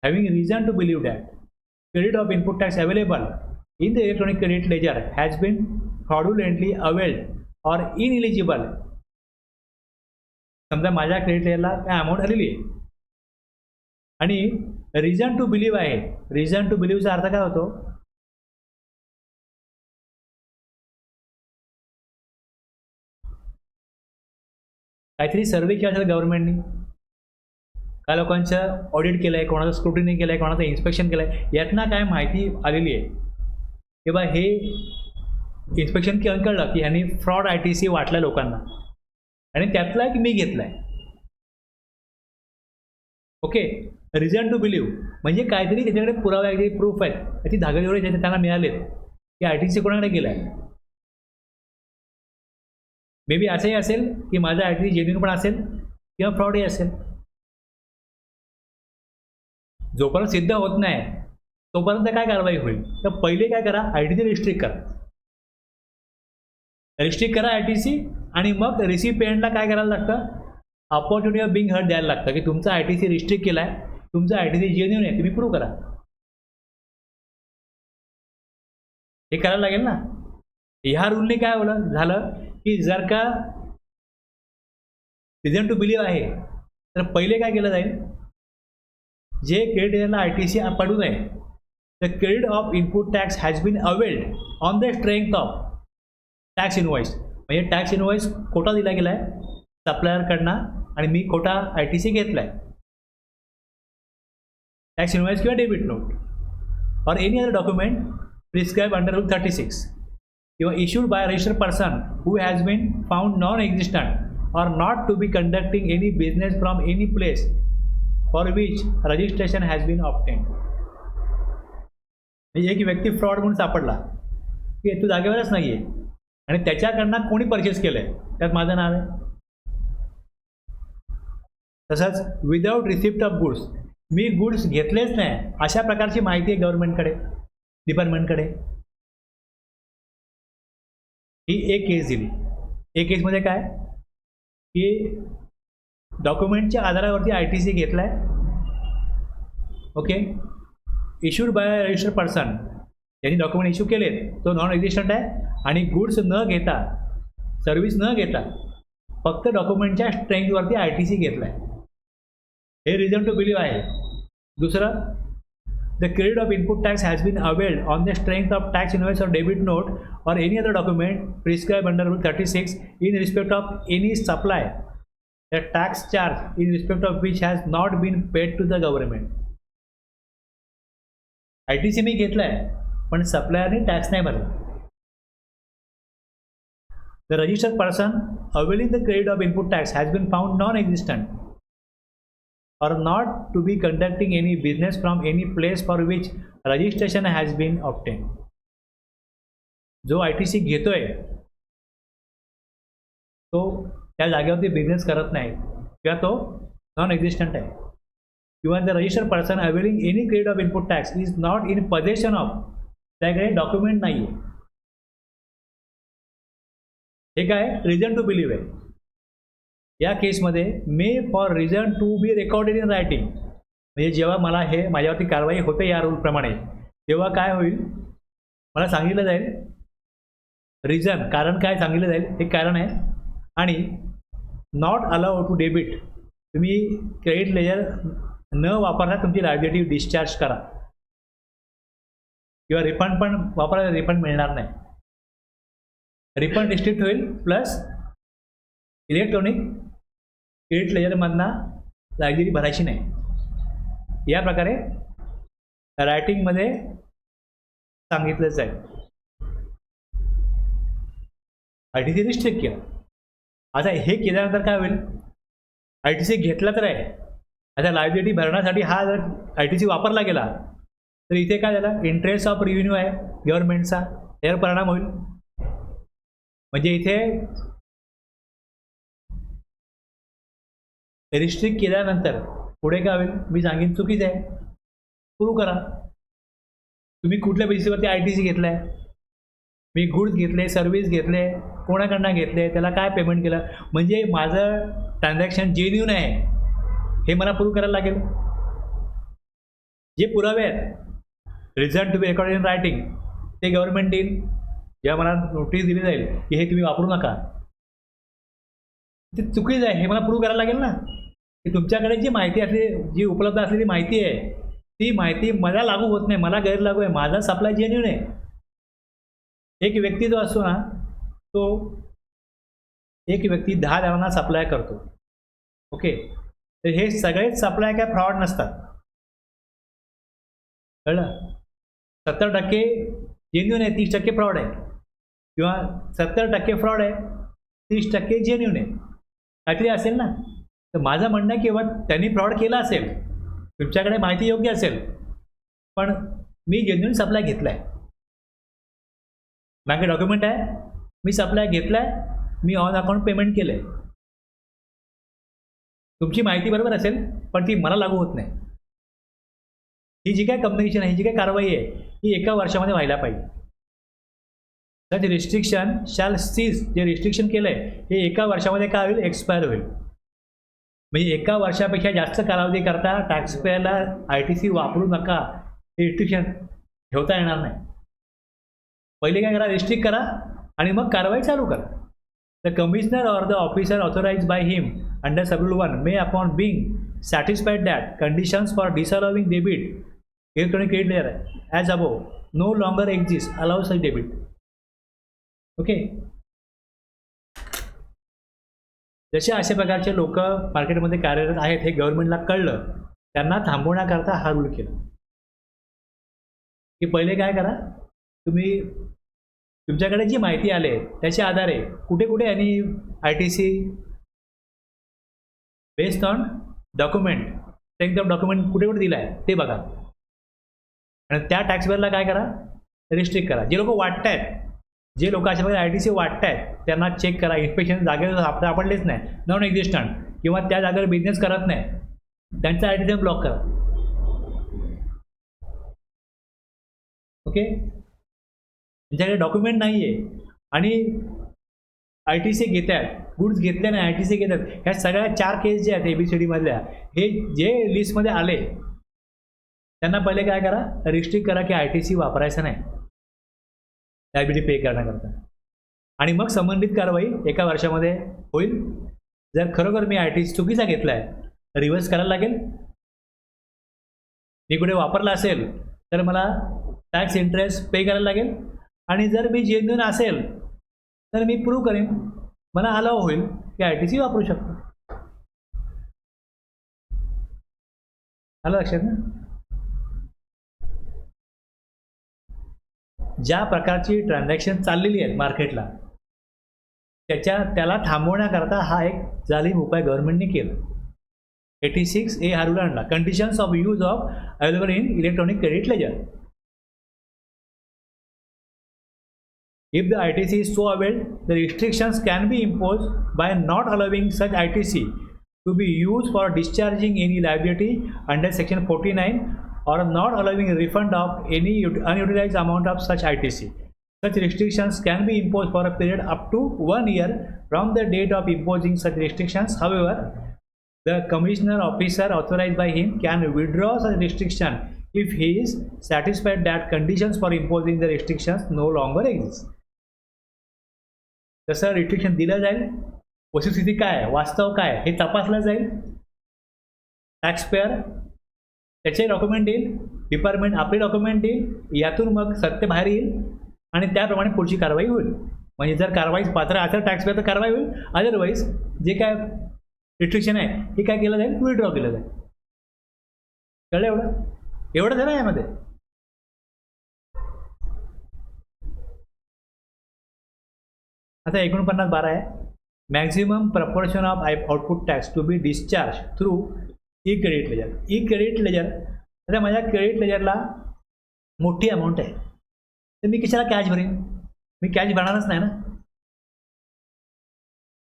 having reason to believe that credit of input tax available in the electronic credit ledger has been fraudulently availed or ineligible. समजा माझ्या credit लेजरला काय amount आलेली आहे आणि reason to believe आहे. Reason to बिलीव्हचा अर्थ काय होतो? काहीतरी सर्वे केला असेल गव्हर्नमेंटनी, काय लोकांचं ऑडिट केलं आहे, कोणाचं स्क्रुटिनी केलं आहे, कोणाचं इन्स्पेक्शन केलं आहे, यातनं काय माहिती आलेली आहे की बा हे इन्स्पेक्शन केलं, कळलं की ह्यांनी फ्रॉड ITC वाटलं लोकांना आणि त्यातला एक मी घेतला आहे. ओके, रिझन टू बिलीव्ह म्हणजे काहीतरी त्याच्याकडे पुरावा आहे, प्रूफ आहेत, त्याची धागेदोरे ज्याचे त्यांना मिळालेत की ITC कोणाकडे गेला आहे. मे बी असंही असेल की माझा ITC जेन्युइन पण असेल किंवा फ्रॉडही असेल. जोपर्यंत सिद्ध होत नाही तोपर्यंत काय कारवाई होईल? तर पहिले काय करा, ITC रिस्ट्रिक्ट करा. रिस्ट्रिक्ट करा ITC आणि मग रिसिपिएंटला काय करायला लागतं? ऑपॉर्च्युनिटी ऑफ बिंग हर्ड द्यायला लागतं की तुमचा ITC रिस्ट्रिक्ट केला आहे, तुमचा ITC जेन्युइन आहे, तुम्ही प्रूव्ह करा. हे करायला लागेल ना. ह्या रूलने काय झालं की जर का रिझन टू बिलीव्ह आहे तर पहिले काय केलं जाईल, जे क्रेडिटरला ITC पडू नये, the credit of input tax has been availed on the strength of tax invoice. म्हणजे टॅक्स इनवॉइस खोटा दिला गेला आहे सप्लायरकडनं आणि मी खोटा ITC घेतला आहे. टॅक्स इनवॉइस किंवा debit note or any other document prescribe under rule 36 किंवा issued by registered person who has been found non existent or not to be conducting any business from any place for which registration has been obtained. एक व्यक्ती fraud म्हणून सापडला की तू जागेवरच नाही आहे आणि त्याच्याकडनं कोणी परचेस केलं आहे, त्यात माझं नाव आहे. तसंच विदाऊट रिसिप्ट ऑफ गुड्स, मी गुड्स घेतलेच नाही अशा प्रकारची माहिती आहे गव्हर्नमेंटकडे, डिपार्टमेंटकडे. ही एक केस दिली. एक केसमध्ये काय की डॉक्युमेंटच्या आधारावरती ITC घेतला आहे. Okay, issued by registered person, ज्यांनी डॉक्युमेंट इश्यू केले तो नॉन एक्झिस्टंट आहे आणि गुड्स न घेता, सर्व्हिस न घेता फक्त डॉक्युमेंटच्या स्ट्रेंथवरती ITC घेतला आहे. हे रिझन टू बिलीव्ह आहे. दुसरं, the credit of input tax has been availed on the strength of tax invoice और debit note or any other document prescribed under Rule 36 in respect of any supply, a tax charge in respect of which has not been paid to the government. ITC मी घेतलाय पण सप्लायरने tax नाही भरला. The registered person availing the credit of input tax has been found non-existent or not to be conducting any business from any place for which registration has been obtained. जो ITC घेतोय तो त्या जागेवरती business करत नाही किंवा तो non existent आहे, किंवा the registered person availing any credit of input tax is not in possession of, त्याकडे डॉक्युमेंट नाही आहे. हे काय रिझन टू बिलीव्ह आहे. या केसमध्ये may for reason to be recorded in writing, म्हणजे जेव्हा मला हे माझ्यावरती कारवाई होते या रूलप्रमाणे, तेव्हा काय होईल, मला सांगितलं जाईल रिझन, कारण काय सांगितलं जाईल, हे कारण आहे. आणि नॉट अलाउड टू डेबिट, तुम्ही क्रेडिट लेजर न वापरता तुमची लायबिलिटी डिस्चार्ज करा. किंवा रिफंड पण वापरायला रिफंड मिळणार नाही. रिफंड रिस्ट्रिक्ट होईल, प्लस इलेक्ट्रॉनिक क्रेडिट लेजरमधनं लायबिलिटी भरायची नाही. या प्रकारे रायटिंगमध्ये सांगितलंच आहे. ITC रिस्ट्रिक्ट केलं. आता हे केल्यानंतर काय होईल, ITC घेतला तर आहे, आता लायबिलिटी भरण्यासाठी हा जर ITC वापरला गेला तर इथे काय झालं, इंटरेस्ट ऑफ रेव्हेन्यू आहे गव्हर्नमेंटचा, यावर परिणाम होईल. म्हणजे इथे रिस्ट्रिक्ट केल्यानंतर पुढे काय होईल, मी सांगेन चुकीचं आहे, प्रूव्ह करा. तुम्ही कुठल्या बेसिसवरती ITC घेतलाय, मी गुड्स घेतले, सर्व्हिस घेतले, कोणाकडनं घेतले, त्याला काय पेमेंट केलं, म्हणजे माझं ट्रान्झॅक्शन जेन्युइन आहे हे मला प्रूव्ह करायला लागेल. जे पुरावे आहेत, reason to be recorded in writing, ते गव्हर्नमेंट देईल. जेव्हा मला नोटीस दिली जाईल की हे तुम्ही वापरू नका, ते चुकीचं आहे हे मला प्रूव्ह करायला लागेल ना. की तुमच्याकडे जी माहिती असली, जी उपलब्ध असलेली माहिती आहे, ती माहिती मला लागू होत नाही, मला गैर लागू आहे, माझा सप्लाय जेन्युइन आहे. एक व्यक्ती जो असतो ना, तो एक व्यक्ती 10 जणांना सप्लाय करतो. ओके, तर हे सगळेच सप्लाय काय फ्रॉड नसतात, कळलं. 70% जेन्युइन आहे, 30% फ्रॉड आहे, किंवा 70% फ्रॉड आहे, 30% जेन्युइन आहे, काहीतरी असेल ना. तर माझं म्हणणं आहे की त्यांनी फ्रॉड केला असेल, तुमच्याकडे माहिती योग्य असेल, पण मी जेन्युइन सप्लाय घेतला आहे, माझ्याकडे डॉक्युमेंट आहे, मी सप्लाय घेतला आहे, मी ऑन अकाउंट पेमेंट केलं आहे. तुमची माहिती बरोबर असेल, पण ती मला लागू होत नाही. ही जी काय कम्युनिकेशन आहे, ही जी काय कारवाई आहे, ही एका वर्षामध्ये व्हायला पाहिजे. सच रिस्ट्रिक्शन शॅल सीज, जे रिस्ट्रिक्शन केलं आहे हे एका वर्षामध्ये काय होईल, एक्सपायर होईल. म्हणजे एका वर्षापेक्षा जास्त कालावधी करता टॅक्सपेअरला ITC वापरू नका हे रिस्ट्रिक्शन ठेवता येणार नाही. पहिले काय करा, रिस्ट्रिक्ट करा आणि मग कारवाई चालू करा. The commissioner or the officer authorise by him under Schedule 1 may upon being satisfied that conditions for disallowing debit electronic credit ledger as above no longer exist allow such debit. Okay, जसे अशा प्रकारचे लोक मार्केटमध्ये कार्यरत आहेत हे गव्हर्नमेंटला कळलं, त्यांना थांबवण्याकरता हा रूल केला की पहिले काय करा, तुम्ही तुमच्याकडे जी माहिती आली त्याच्या आधारे कुठे कुठे आणि ITC based on document, strength of document कुठे कुठे दिला आहे ते बघा, आणि त्या टॅक्सपेअरला काय करा, रिस्ट्रिक्ट करा. जे लोक वाटत आहेत, जे लोक अशा प्रकारे ITC वाटत आहेत त्यांना चेक करा. इन्स्पेक्शन जागेवर सापडलेच नाही, नॉन एक्झिस्टंट, किंवा त्या जागेवर बिझनेस करत नाही, त्यांचा ITC ब्लॉक करा. ओके, त्यांच्याकडे डॉक्युमेंट नाही आहे आणि ITC घेत आहेत, गुड्स घेतले नाही, ITC घेतात, ह्या सगळ्या 4 केस जे आहेत ABCD मधल्या, हे जे लिस्टमध्ये आले त्यांना पहिले काय करा, रिस्ट्रिक्ट करा की ITC वापरायचं नाही लायबिलिटी पे करण्याकरता, आणि मग संबंधित कारवाई एका वर्षामध्ये होईल. जर खरोखर मी ITC चुकीचा घेतला आहे, रिव्हर्स करायला लागेल. मी कुठे वापरला असेल तर मला टॅक्स इंटरेस्ट पे करायला लागेल, आणि जर मी जेन्युइन असेल तर मी प्रूव्ह करेन, मला अलाव होईल की ITC वापरू शकतो. आलं लक्षात ना. ज्या प्रकारची ट्रान्झॅक्शन चाललेली आहेत मार्केटला, त्याला थांबवण्याकरता हा एक जालीम उपाय गव्हर्नमेंटने केला. 86A हा रूल आणला, conditions of use of available in electronic credit ledger. If the ITC is so availed, the restrictions can be imposed by not allowing such ITC to be used for discharging any liability under Section 49 or not allowing a refund of any unutilized amount of such ITC. Such restrictions can be imposed for a period up to 1 year from the date of imposing such restrictions. However, the commissioner officer authorized by him can withdraw such restriction if he is satisfied that conditions for imposing the restrictions no longer exist. जसं restriction दिलं जाईल, वस्तुस्थिती काय आहे, वास्तव काय आहे हे तपासलं जाईल, टॅक्सपेअर त्याचे डॉक्युमेंट देईल, डिपार्टमेंट आपले डॉक्युमेंट देईल, यातून मग सत्य बाहेर येईल आणि त्याप्रमाणे पुढची कारवाई होईल. म्हणजे जर कारवाई पात्र असेल टॅक्स पेअर तर कारवाई होईल, अदरवाईज जे काय रिस्ट्रिक्शन आहे हे काय केलं जाईल, विड्रॉ केलं जाईल. कळलं एवढं झालं यामध्ये. आता 49(12) आहे. Maximum proportion of output tax to be discharge through e credit ledger. E credit ledger, आता माझ्या क्रेडिट लेजरला मोठी अमाऊंट आहे तर मी कशाला कॅश भरेन, मी कॅश भरणारच नाही ना.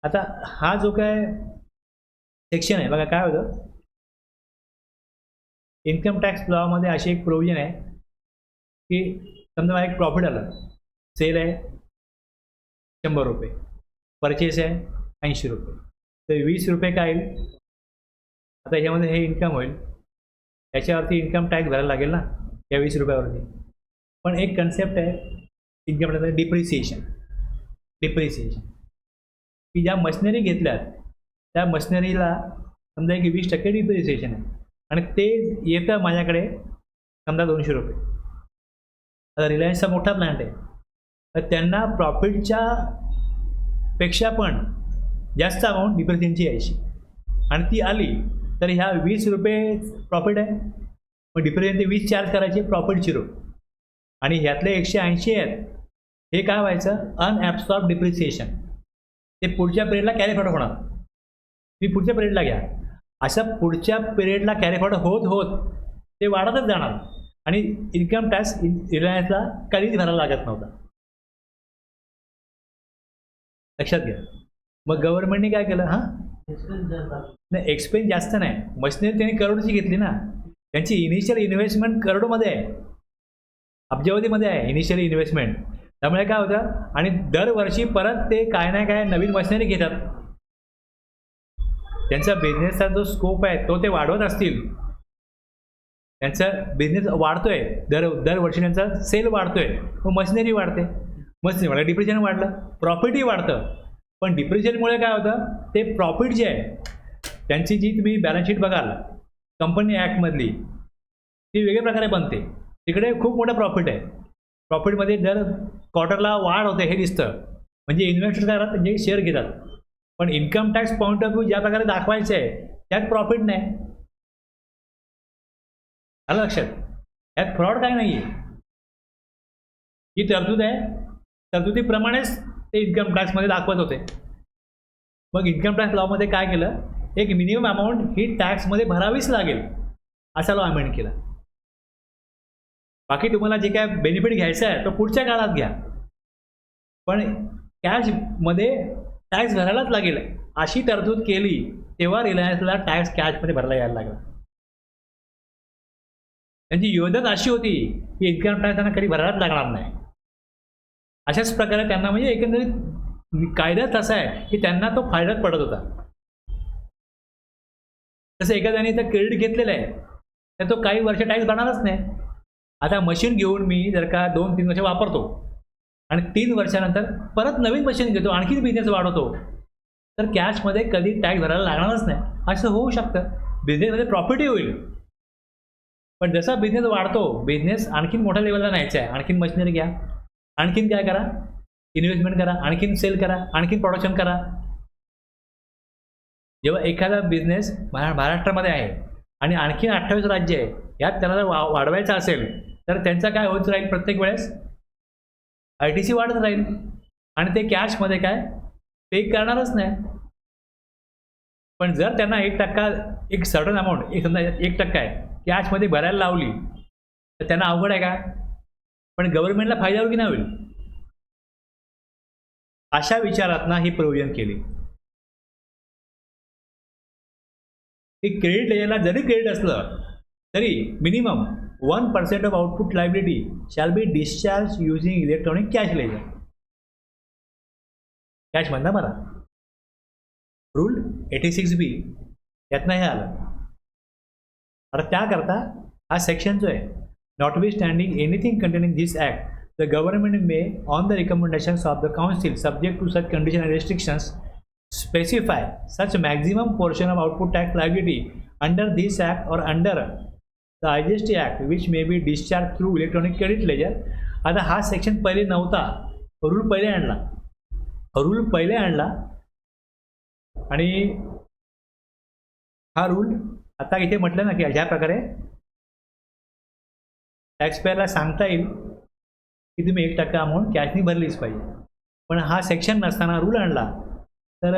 आता हा जो काय सेक्शन आहे बघा, काय होतं, इन्कम टॅक्स लॉमध्ये अशी एक प्रोव्हिजन आहे की समजा मला एक प्रॉफिट आलं, सेल आहे 100 रुपये, परचेस आहे 80 रुपये, तर 20 रुपये काय येईल. आता ह्याच्यामध्ये हे इन्कम होईल, याच्यावरती इन्कम टॅक्स भरायला लागेल ना या 20 रुपयावरती. पण एक कन्सेप्ट आहे इन्कम टॅक्स, डिप्रिसिएशन. की ज्या मशिनरी घेतल्यात त्या मशिनरीला समजा एक 20% डिप्रिसिएशन आहे आणि ते येतं माझ्याकडे समजा 200 रुपये. आता रिलायन्सचा मोठा प्लांट आहे तर त्यांना प्रॉफिटच्या पेक्षा पण जास्त अमाऊंट डिप्रिसिएशनची यायची आणि ती आली तर ह्या 20 रुपये प्रॉफिट आहे, मग डिप्रिसिएशन 20 चार्ज करायचे, प्रॉफिट 0 आणि ह्यातले 180 आहेत हे काय व्हायचं, अनॲब्सॉर्ब डिप्रिसिएशन. ते पुढच्या पिरियडला कॅरी फॉरवर्ड होणार. तुम्ही पुढच्या पिरियडला घ्या, असं पुढच्या पिरियडला कॅरी फॉरवर्ड होत होत ते वाढतच जाणार आणि इन्कम टॅक्स रिलायन्सला कधीच भरायला लागत नव्हता. लक्षात घ्या. मग गव्हर्नमेंटने काय केलं, नाही एक्सपेन्स जास्त नाही, मशिनरी त्यांनी करोडची घेतली ना, त्यांची इनिशियल इन्व्हेस्टमेंट करोडोमध्ये आहे, अब्जावधीमध्ये आहे इनिशियल इन्व्हेस्टमेंट. त्यामुळे काय होतं आणि दरवर्षी परत ते काय ना काय नवीन मशिनरी घेतात. त्यांचा बिझनेसचा जो स्कोप आहे तो ते वाढवत असतील, त्यांचा बिझनेस वाढतोय, दरवर्षी त्यांचा सेल वाढतोय, मग मशिनरी वाढते, मशिनरी वाढलं डिप्रिसिएशन वाढलं, प्रॉफिटही वाढतं. पण डिप्रिसिएशनमुळे काय होतं, ते प्रॉफिट जे आहे त्यांची जी तुम्ही बॅलन्स शीट बघाल कंपनी ॲक्टमधली ती वेगळ्या प्रकारे बनते. तिकडे खूप मोठं प्रॉफिट आहे, प्रॉफिटमध्ये दर क्वार्टरला वाढ होते हे दिसतं, म्हणजे इन्व्हेस्टर करतात म्हणजे शेअर घेतात. पण income tax point of view ज्या प्रकारे दाखवायचं आहे त्यात प्रॉफिट नाही. आलं लक्षात, यात फ्रॉड काय नाही आहे, ही तरतूद आहे, तरतुदीप्रमाणेच ते इन्कम टॅक्समध्ये दाखवत होते. मग इन्कम टॅक्स लॉमध्ये काय केलं, एक मिनिमम अमाऊंट ही टॅक्समध्ये भरावीच लागेल असा लॉ अमेंड केला. बाकी तुम्हाला जे काय बेनिफिट घ्यायचं आहे तो पुढच्या काळात घ्या, पण कॅशमध्ये टॅक्स भरायलाच लागेल अशी तरतूद केली, तेव्हा रिलायन्सला टॅक्स कॅशमध्ये भरायला यायला लागला. त्यांची योजना अशी होती की इन्कम टॅक्स त्यांना कधी भरायलाच लागणार नाही. अशाच प्रकारे त्यांना म्हणजे एकंदरीत कायदाच असा आहे की त्यांना तो फायद्यात पडत होता. तसं एखाद्याने तर क्रेडिट घेतलेलं आहे तर तो काही वर्ष टॅक्स भरणारच नाही. आता मशीन घेऊन मी जर का 2-3 वर्ष वापरतो आणि 3 वर्षानंतर परत नवीन मशीन घेतो, आणखी बिझनेस वाढवतो, तर कॅशमध्ये कधी टॅक्स भरायला लागणारच नाही. असं होऊ शकतं, बिझनेसमध्ये प्रॉफिटही होईल. पण जसा बिझनेस वाढतो, बिझनेस आणखीन मोठ्या लेवलला न्यायचा आहे, आणखीन मशिनरी घ्या, आणखीन काय करा, इन्व्हेस्टमेंट करा, आणखीन सेल करा, आणखीन प्रोडक्शन करा. जेव्हा एखादा बिझनेस महाराष्ट्रामध्ये आहे आणि आणखीन 28 राज्य आहे, यात त्याला जर वाढवायचं असेल तर त्यांचा काय होत राहील, प्रत्येक वेळेस ITC वाढत राहील आणि ते कॅशमध्ये काय पे करणारच नाही. पण जर त्यांना 1% एक सर्टन अमाऊंट, एक समजा 1% आहे, कॅशमध्ये भरायला लावली तर त्यांना अवघड आहे का, पण गव्हर्नमेंटला फायदा होईल की नाही होईल, अशा विचारातनं ही प्रोव्हिजन केली की क्रेडिट लेजरला जरी क्रेडिट असलं तरी minimum 1% of output liability shall be discharge using electronic cash ledger. Cash म्हणता मला रूल 86B यातनं हे आलं. आता त्याकरता हा सेक्शन जो आहे, not be standing anything containing this act the government may on the recommendations of the council subject to such condition and restrictions specify such maximum portion of output tax liability under this act or under the IGST act which may be discharge through electronic credit ledger. आता हा section पहिले नव्हता, rule पहिले आणला आणि हा rule आता इथे म्हटलं ना की अशा प्रकारे टॅक्सपेअरला सांगता येईल की तुम्ही 1% अमाऊंट कॅशनी भरलीच पाहिजे. पण हा सेक्शन नसताना रूल आणला तर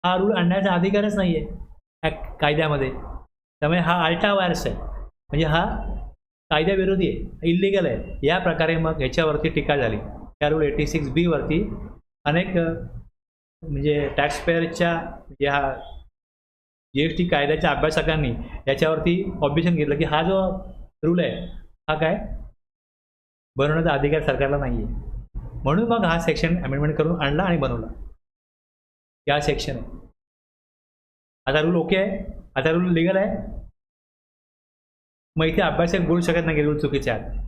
हा रूल आणण्याचा अधिकारच नाही आहे कायद्यामध्ये. त्यामुळे हा अल्टा वायर्स आहे, म्हणजे हा कायद्याविरोधी आहे, इल्लिगल आहे. या प्रकारे मग ह्याच्यावरती टीका झाली. त्या रूल 86B वरती अनेक म्हणजे टॅक्सपेअरच्या म्हणजे हा GST कायद्याच्या अभ्यासकांनी याच्यावरती ऑब्जेक्शन घेतलं की हा जो रूल आहे हा काय बनवण्याचा अधिकार सरकारला नाही आहे. म्हणून मग हा सेक्शन अमेंडमेंट करून आणला आणि बनवला. या सेक्शन आहे. आता रूल ओके आहे, आता रूल लिगल आहे. मग इथे अभ्यासक बोलू शकत नाही की रूल चुकीचे आहेत.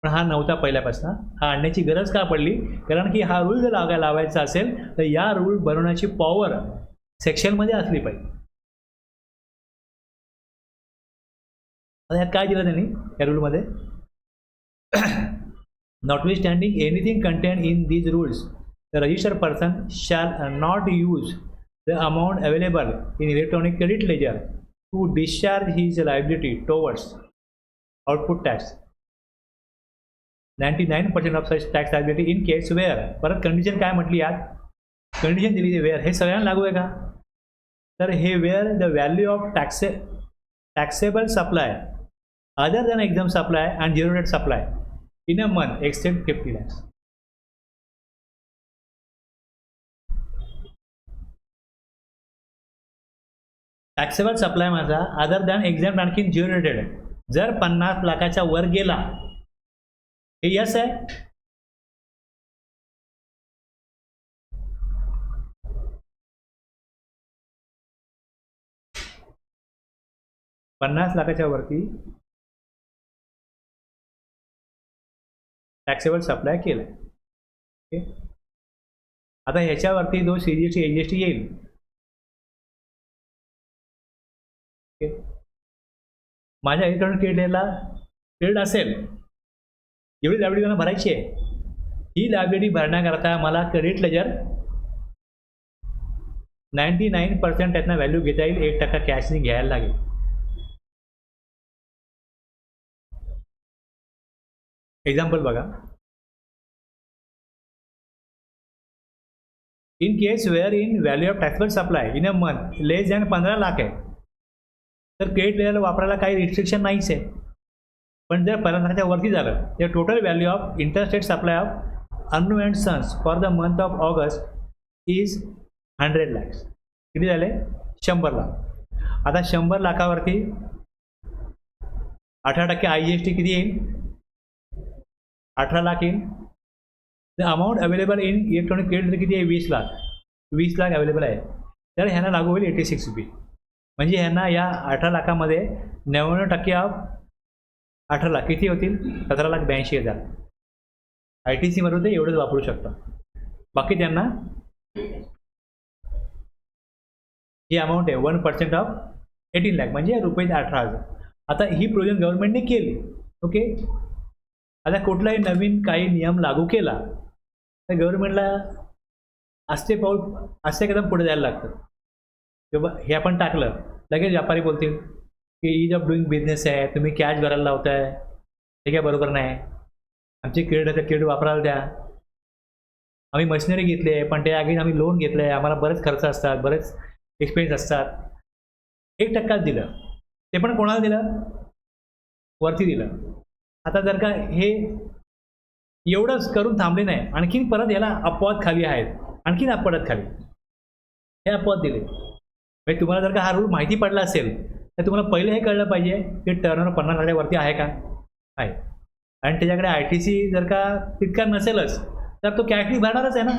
पण हा नव्हता पहिल्यापासून. हा आणण्याची गरज का पडली? कारण की हा रूल जर लावायचा असेल तर या रूल बनवण्याची पॉवर सेक्शनमध्ये असली पाहिजे. आता ह्यात काय दिलं त्यांनी या रूलमध्ये? Notwithstanding anything contained in these rules, the registered person shall not use the amount available in electronic credit ledger to discharge his liability towards output tax. 99% of such tax liability in case where. परत condition काय म्हटली यात? Condition दिली आहे wear. हे सगळ्यांना लागू आहे का? तर हे where the value of taxable supply other than exempt supply and zero rate supply in a month exceed 50 lakhs. Taxable supply माझा अदर दॅन एक्झॅम्प्ट आणखी झिरो रेटेड जर 50 लाखाच्या वर गेला, हे यस आहे. $50 लाखाच्या वरती टॅक्सेबल सप्लाय केलं. ओके. आता ह्याच्यावरती जो CGST AGST येईल. ओके. माझ्या इलेक्ट्रॉनिक क्रेडिट असेल, एवढी लायबिलिटी त्यांना भरायची आहे. ही लायबिलिटी भरण्याकरता मला क्रेडिट लेजर 99% त्यातनं व्हॅल्यू घेता येईल, 1% कॅशनी घ्यायला लागेल. एक्झाम्पल बघा. In case where in value of taxable supply in a month less than 15 lakh आहे, तर क्रेडिट लेजर वापरायला काही रिस्ट्रिक्शन नाहीच आहे. पण जर 15 लाखाच्या वरती झालं तर total value of interstate supply of Anu and Sons for the month of August is 100 lakhs. किती झाले? 100 लाख. आता 100 लाखावरती 18% IGST किती येईल? 18 लाख येईल. The amount available in electronic credit किती आहे? 20 लाख. 20 लाख अवेलेबल आहे. तर ह्यांना लागू होईल 86B. म्हणजे ह्यांना या 18 लाखामध्ये 99% ऑफ 18 लाख किती होतील? 17,82,000. ITC मध्ये ते एवढंच वापरू शकता. बाकी त्यांना ही अमाऊंट आहे 1% ऑफ 18 लाख म्हणजे रुपये 18,000. आता ही प्रोव्हिजन गव्हर्नमेंटने केली. ओके. आता कुठलाही नवीन काही नियम लागू केला तर गव्हर्नमेंटला आस्ते कदम पुढे जायला लागतं. किंवा हे आपण टाकलं लगेच व्यापारी बोलतील की ईज ऑफ डुईंग बिझनेस आहे, तुम्ही कॅश भरायला लावताय, हे काय बरोबर नाही. आमची क्रेडिट वापरायला द्या. आम्ही मशिनरी घेतली आहे पण ते अगेन आम्ही लोन घेतलं आहे, आम्हाला बरेच खर्च असतात, बरेच एक्सपेन्स असतात. 1%च दिलं, ते पण कोणाला दिलं? वरती दिलं. आता जर का हे एवढंच करून थांबले नाही, आणखीन परत याला अपवाद खाली आहेत, आणखीन अपवादात खाली हे अपवाद दिले. म्हणजे तुम्हाला जर का हा रूल माहिती पडला असेल तर तुम्हाला पहिले हे कळलं पाहिजे की टर्नओव्हर 50 लाखावरती आहे का? आहे. आणि त्याच्याकडे ITC जर का तितका नसेलच तर तो कॅशनी भरणारच आहे ना.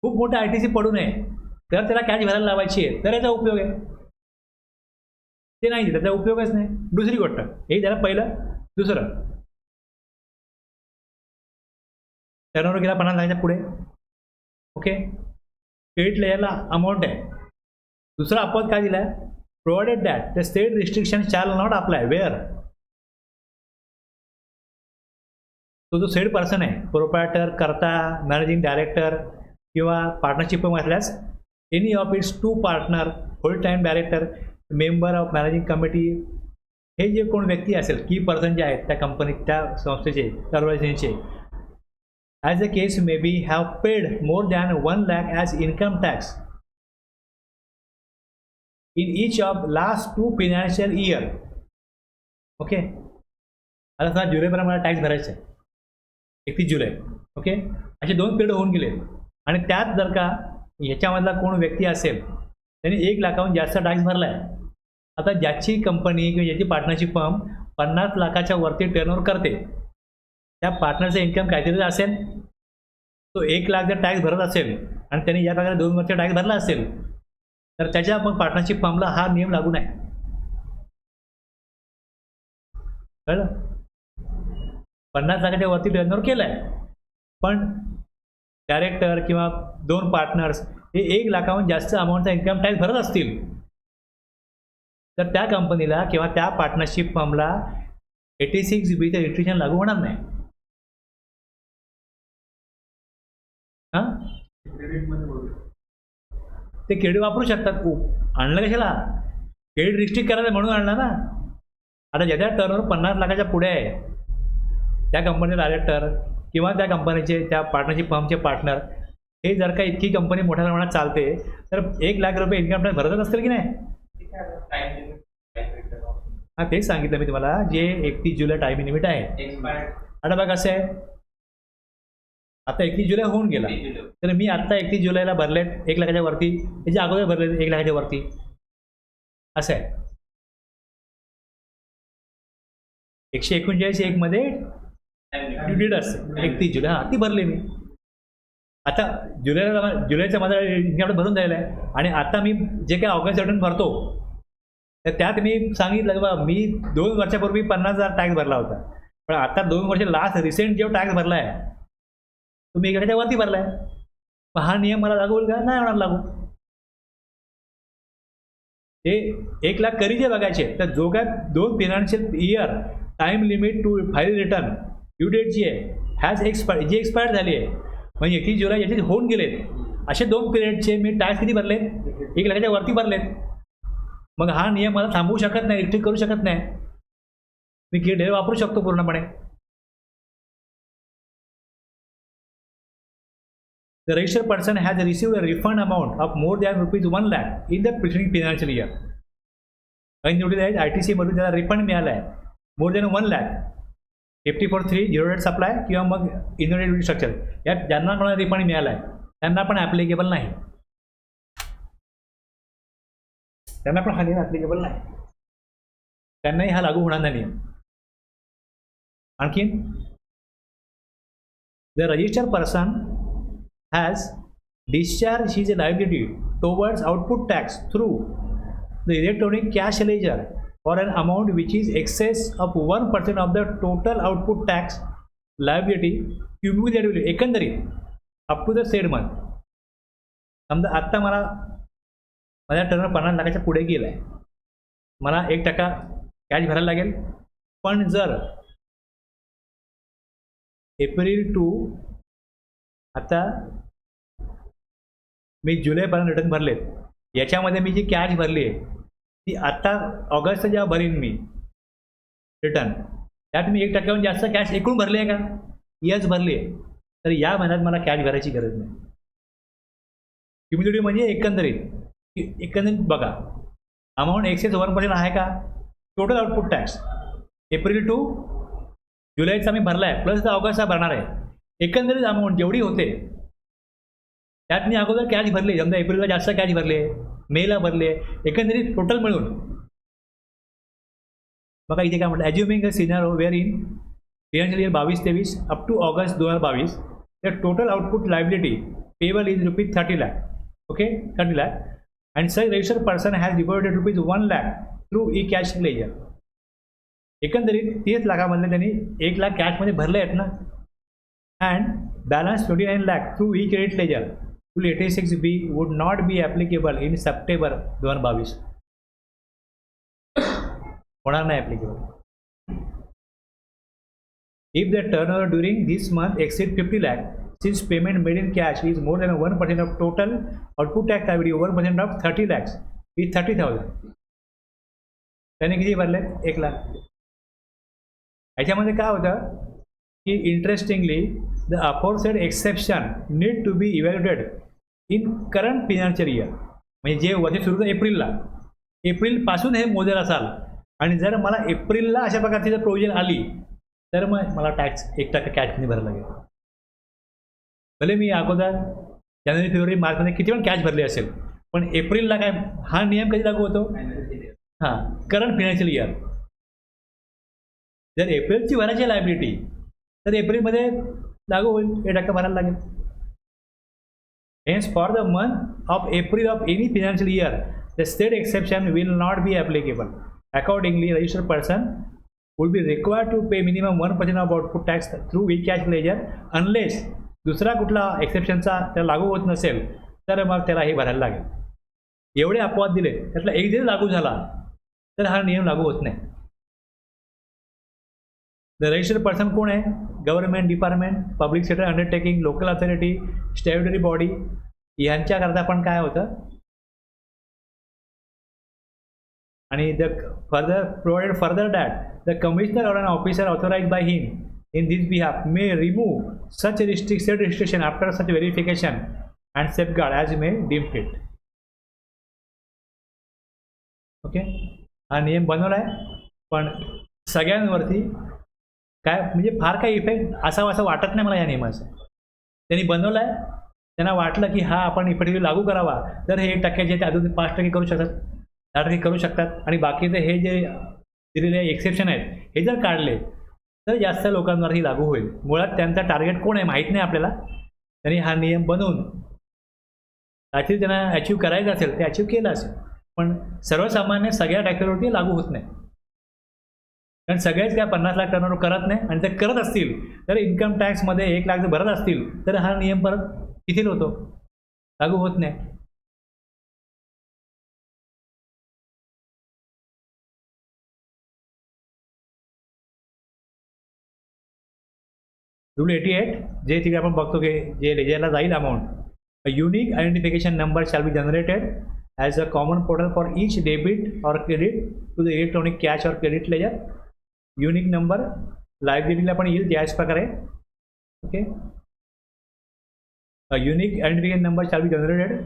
खूप मोठा ITC पडू नये तर त्याला कॅश भरायला लावायची आहे तर याचा उपयोग आहे. ते नाही, त्याचा उपयोगच नाही. दुसरी गोष्ट हे झालं पहिलं. दुसरं, टर्नओव्हर गेला 50 लाखाच्या पुढे. ओके. क्रेडिट लेयरला अमाऊंट आहे. दुसरा अपवाद काय दिला आहे? Provided that the state restriction shall not apply where तो जो सेड पर्सन आहे, प्रोप्रायटर, कर्ता, मॅनेजिंग डायरेक्टर किंवा पार्टनरशिप असल्यास any of its two partner, whole time director, member of managing committee, हे जे कोण व्यक्ती असेल, की पर्सन जे आहेत त्या कंपनीत, त्या संस्थेचे, ऑर्गनायझेशनचे, as a case may be have paid more than 1 lakh as income tax in each of last 2 financial year. Okay, आता समजा जुलैपर्यंत मला टॅक्स भरायचा आहे, 31 जुलै. ओके, असे 2 पिरियड होऊन गेले आणि त्यात जर का ह्याच्यामधला कोण व्यक्ती असेल त्यांनी 1 लाखाहून जास्त टॅक्स भरला आहे. आता ज्याची कंपनी किंवा ज्याची पार्टनरशिप फर्म 50 लाखाच्या वरती टर्नओव्हर करते, त्या पार्टनरचा इन्कम काहीतरी असेल, तो 1 लाख जर टॅक्स भरत असेल आणि त्यांनी या प्रकारे 2 वर्ष टॅक्स भरला असेल तर त्याच्या मग पार्टनरशिप फर्मला हा नियम लागू नाही. कळलं? 50 लाखाच्या वरती टर्नओव्हर केलाय, पण डायरेक्टर किंवा 2 पार्टनर्स हे 1 लाखाहून जास्त अमाऊंटचा इन्कम टॅक्स भरत असतील तर त्या कंपनीला किंवा त्या पार्टनरशिप फर्मला 86B चं रिस्ट्रिक्शन लागू होणार नाही. हां, ते क्रेडिट वापरू शकतात. आणलं कशाला? क्रेडिट रिस्ट्रिक्ट करायला म्हणून आणलं ना. आता ज्याच्या टर्नओव्हर 50 लाखाच्या पुढे आहे त्या कंपनीचे डायरेक्टर किंवा त्या कंपनीचे, त्या पार्टनरशिप फर्मचे पार्टनर, हे जर का इतकी कंपनी मोठ्या प्रमाणात चालते तर 1 लाख रुपये इन्कम टॅक्स भरतच असतील की नाही? हां, तेच सांगितलं मी तुम्हाला, जे 31 जुलै टाईम लिमिट आहे. आता बघा कसं आहे, आता 31 जुलै होऊन गेला तर मी आत्ता 31 जुलैला भरलेत 1 लाखाच्या वरती, त्याच्या अगोदर भरलेत 1 लाखाच्या वरती, असं आहे. 139(1) मध्ये ड्यू डेट असते 31 जुलै, हां ती भरली मी. आता जुलैचा माझा इन्कम भरून झालेला आहे आणि आता मी जे काही ऑगस्ट रिटर्न भरतो तर त्यात मी सांगितलं की बाबा मी 2 वर्षापूर्वी 50,000 टॅक्स भरला होता, पण आता 2 वर्ष लास्ट रिसेंट जो टॅक्स भरला आहे तो मी 1 लाखाच्या वरती भरला आहे. मग हा नियम मला लागू होईल का? नाही होणार लागू. ते 1 लाख कधीचे बघायचे तर जो काय 2 financial year time limit to file return due date जी आहे हॅज एक्सपायर, जी एक्सपायर झाली आहे, म्हणजे 31 जुलै याचे होऊन गेलेत, असे 2 पिरियडचे मी टॅक्स किती भरलेत? 1 लाखाच्या वरती भरलेत. मग हा नियम मला थांबवू शकत नाही, रिस्ट्रिक्ट करू शकत नाही. मी क्रेडिट वापरू शकतो पूर्णपणे. The registered person has received a refund amount of more than ₹1 lakh in the preceding financial year. काही नोटीस आहेत ITC मधून त्याला रिफंड मिळाला आहे more than 1 lakh 54(3) zero rated supply किंवा मग इनोव्हेटिव्ह स्ट्रक्चर, यात ज्यांना कोणाला रिफंड मिळाला आहे त्यांना पण ॲप्लिकेबल नाही, त्यांना पण हा नियम ॲप्लिकेबल नाही, त्यांनाही हा लागू होणार नाही नियम. आणखीन the registered person has discharged his liability towards output tax through the electronic cash ledger for an amount which is excess of 1% of the total output tax liability cumulatively, एकंदरीत up to the said month. समजा आत्ता मला माझ्या turn 50 लाखाच्या पुढे गेला आहे, मला 1% कॅश भरायला लागेल, पण जर एप्रिल टू आता मी जुलैपर्यंत रिटर्न भरलेत, याच्यामध्ये मी जी कॅश भरली आहे ती आत्ता ऑगस्ट जेव्हा भरीन मी रिटर्न, त्यात मी 1%हून जास्त कॅश एकूण भरली आहे का? यस भरली आहे. तर या महिन्यात मला कॅश भरायची गरज नाही. क्युम्युलेटिव्ह म्हणजे एकंदरीत बघा, अमाऊंट एक्सेस 1% आहे का? Total output tax April to जुलैचा मी भरला आहे प्लस ऑगस्टचा भरणार आहे, एकंदरीत अमाऊंट जेवढी होते त्यात मी अगोदर कॅश भरली, समजा एप्रिलला जास्त कॅश भरले, मेला भरले, एकंदरीत टोटल मिळून. बघा इथे काय म्हटलं, assuming a scenario where in financial year 22-23 up to August 2022 the total output liability payable is ₹30 lakh. Okay, 30 lakh and such registered person has deposited ₹1 lakh through e cash ledger. एकंदरीत 30 लाखामधले त्यांनी 1 लाख कॅशमध्ये भरले आहेत ना, and balance 29 lakh through e credit ledger. 86B would not be applicable in September 2022. होणार नाही applicable. If the turnover during this month exceeds 50 lakh, since payment made in cash is more than 1% of total output tax liability, 1% of 30 lakhs is 30,000. त्याने किती भरले? 1 लाख. याच्यामध्ये काय होतं की interestingly the aforesaid exception need to be evaluated in current financial year. म्हणजे जे वर्ष सुरू होतं एप्रिलला, एप्रिलपासून हे मोजेल असाल आणि जर मला एप्रिलला अशा प्रकारची जर प्रोव्हिजन आली तर मग मला टॅक्स 1% कॅशमध्ये भरायला लागेल. भले मी अगोदर जानेवारी फेब्रुवारी मार्चमध्ये किती पण कॅश भरले असेल, पण एप्रिलला काय हा नियम कधी लागू होतो? हां, करंट फिनान्शियल इयर. जर एप्रिलची भरायची लायबिलिटी तर एप्रिलमध्ये लागू होईल, 1% भरायला लागेल. Hence, for the month of April of any financial year, the state exception will not be applicable. Accordingly, registered person would be required to pay minimum 1% of output tax through e-cash ledger unless दुसरा कुठला एक्सेप्शनचा त्याला लागू होत नसेल तर मग त्याला हे भरायला लागेल. एवढे अपवाद दिले त्यातला एक जरी लागू झाला तर हा नियम लागू होत नाही. द रजिस्टर्ड पर्सन कोण आहे? Government department, public sector undertaking, local authority, statutory body यांच्याकरता पण काय होतं? आणि the further provided further that the commissioner or an officer authorised by him in this behalf may remove such restriction after such verification and safeguard as may deem fit. Okay, हा नियम बनवला आहे पण सगळ्यांवरती काय म्हणजे फार काही इफेक्ट असावा असं वाटत नाही मला या नियमाचं. त्यांनी बनवलं आहे, त्यांना वाटलं की हा आपण इफेक्टिव्हली लागू करावा तर हे 1% अजून 5% करू शकतात, 10% करू शकतात आणि बाकीचे हे जे दिलेले एक्सेप्शन आहेत हे जर काढले तर जास्त लोकांवरही लागू होईल. मुळात त्यांचा टार्गेट कोण आहे माहीत नाही आपल्याला. त्यांनी हा नियम बनवून काहीतरी त्यांना अचीव्ह करायचं असेल ते अचीव्ह केलं असेल, पण सर्वसामान्य सगळ्या टॅक्सवरती लागू होत नाही. कारण सगळेच काय 50 लाख टर्नओव्हर करत नाही आणि ते करत असतील तर इन्कम टॅक्समध्ये 1 लाख जर भरत असतील तर हा नियम परत किती होतो? लागू होत नाही. रूल 88 जे तिकडे आपण बघतो की जे लेजरला जाईल amount, a unique identification number shall be generated as a common portal for each debit or credit to the electronic cash or credit ledger. Unique number लायबिलिटीला पण येईल त्याच प्रकारे. Okay, a unique identification number shall be generated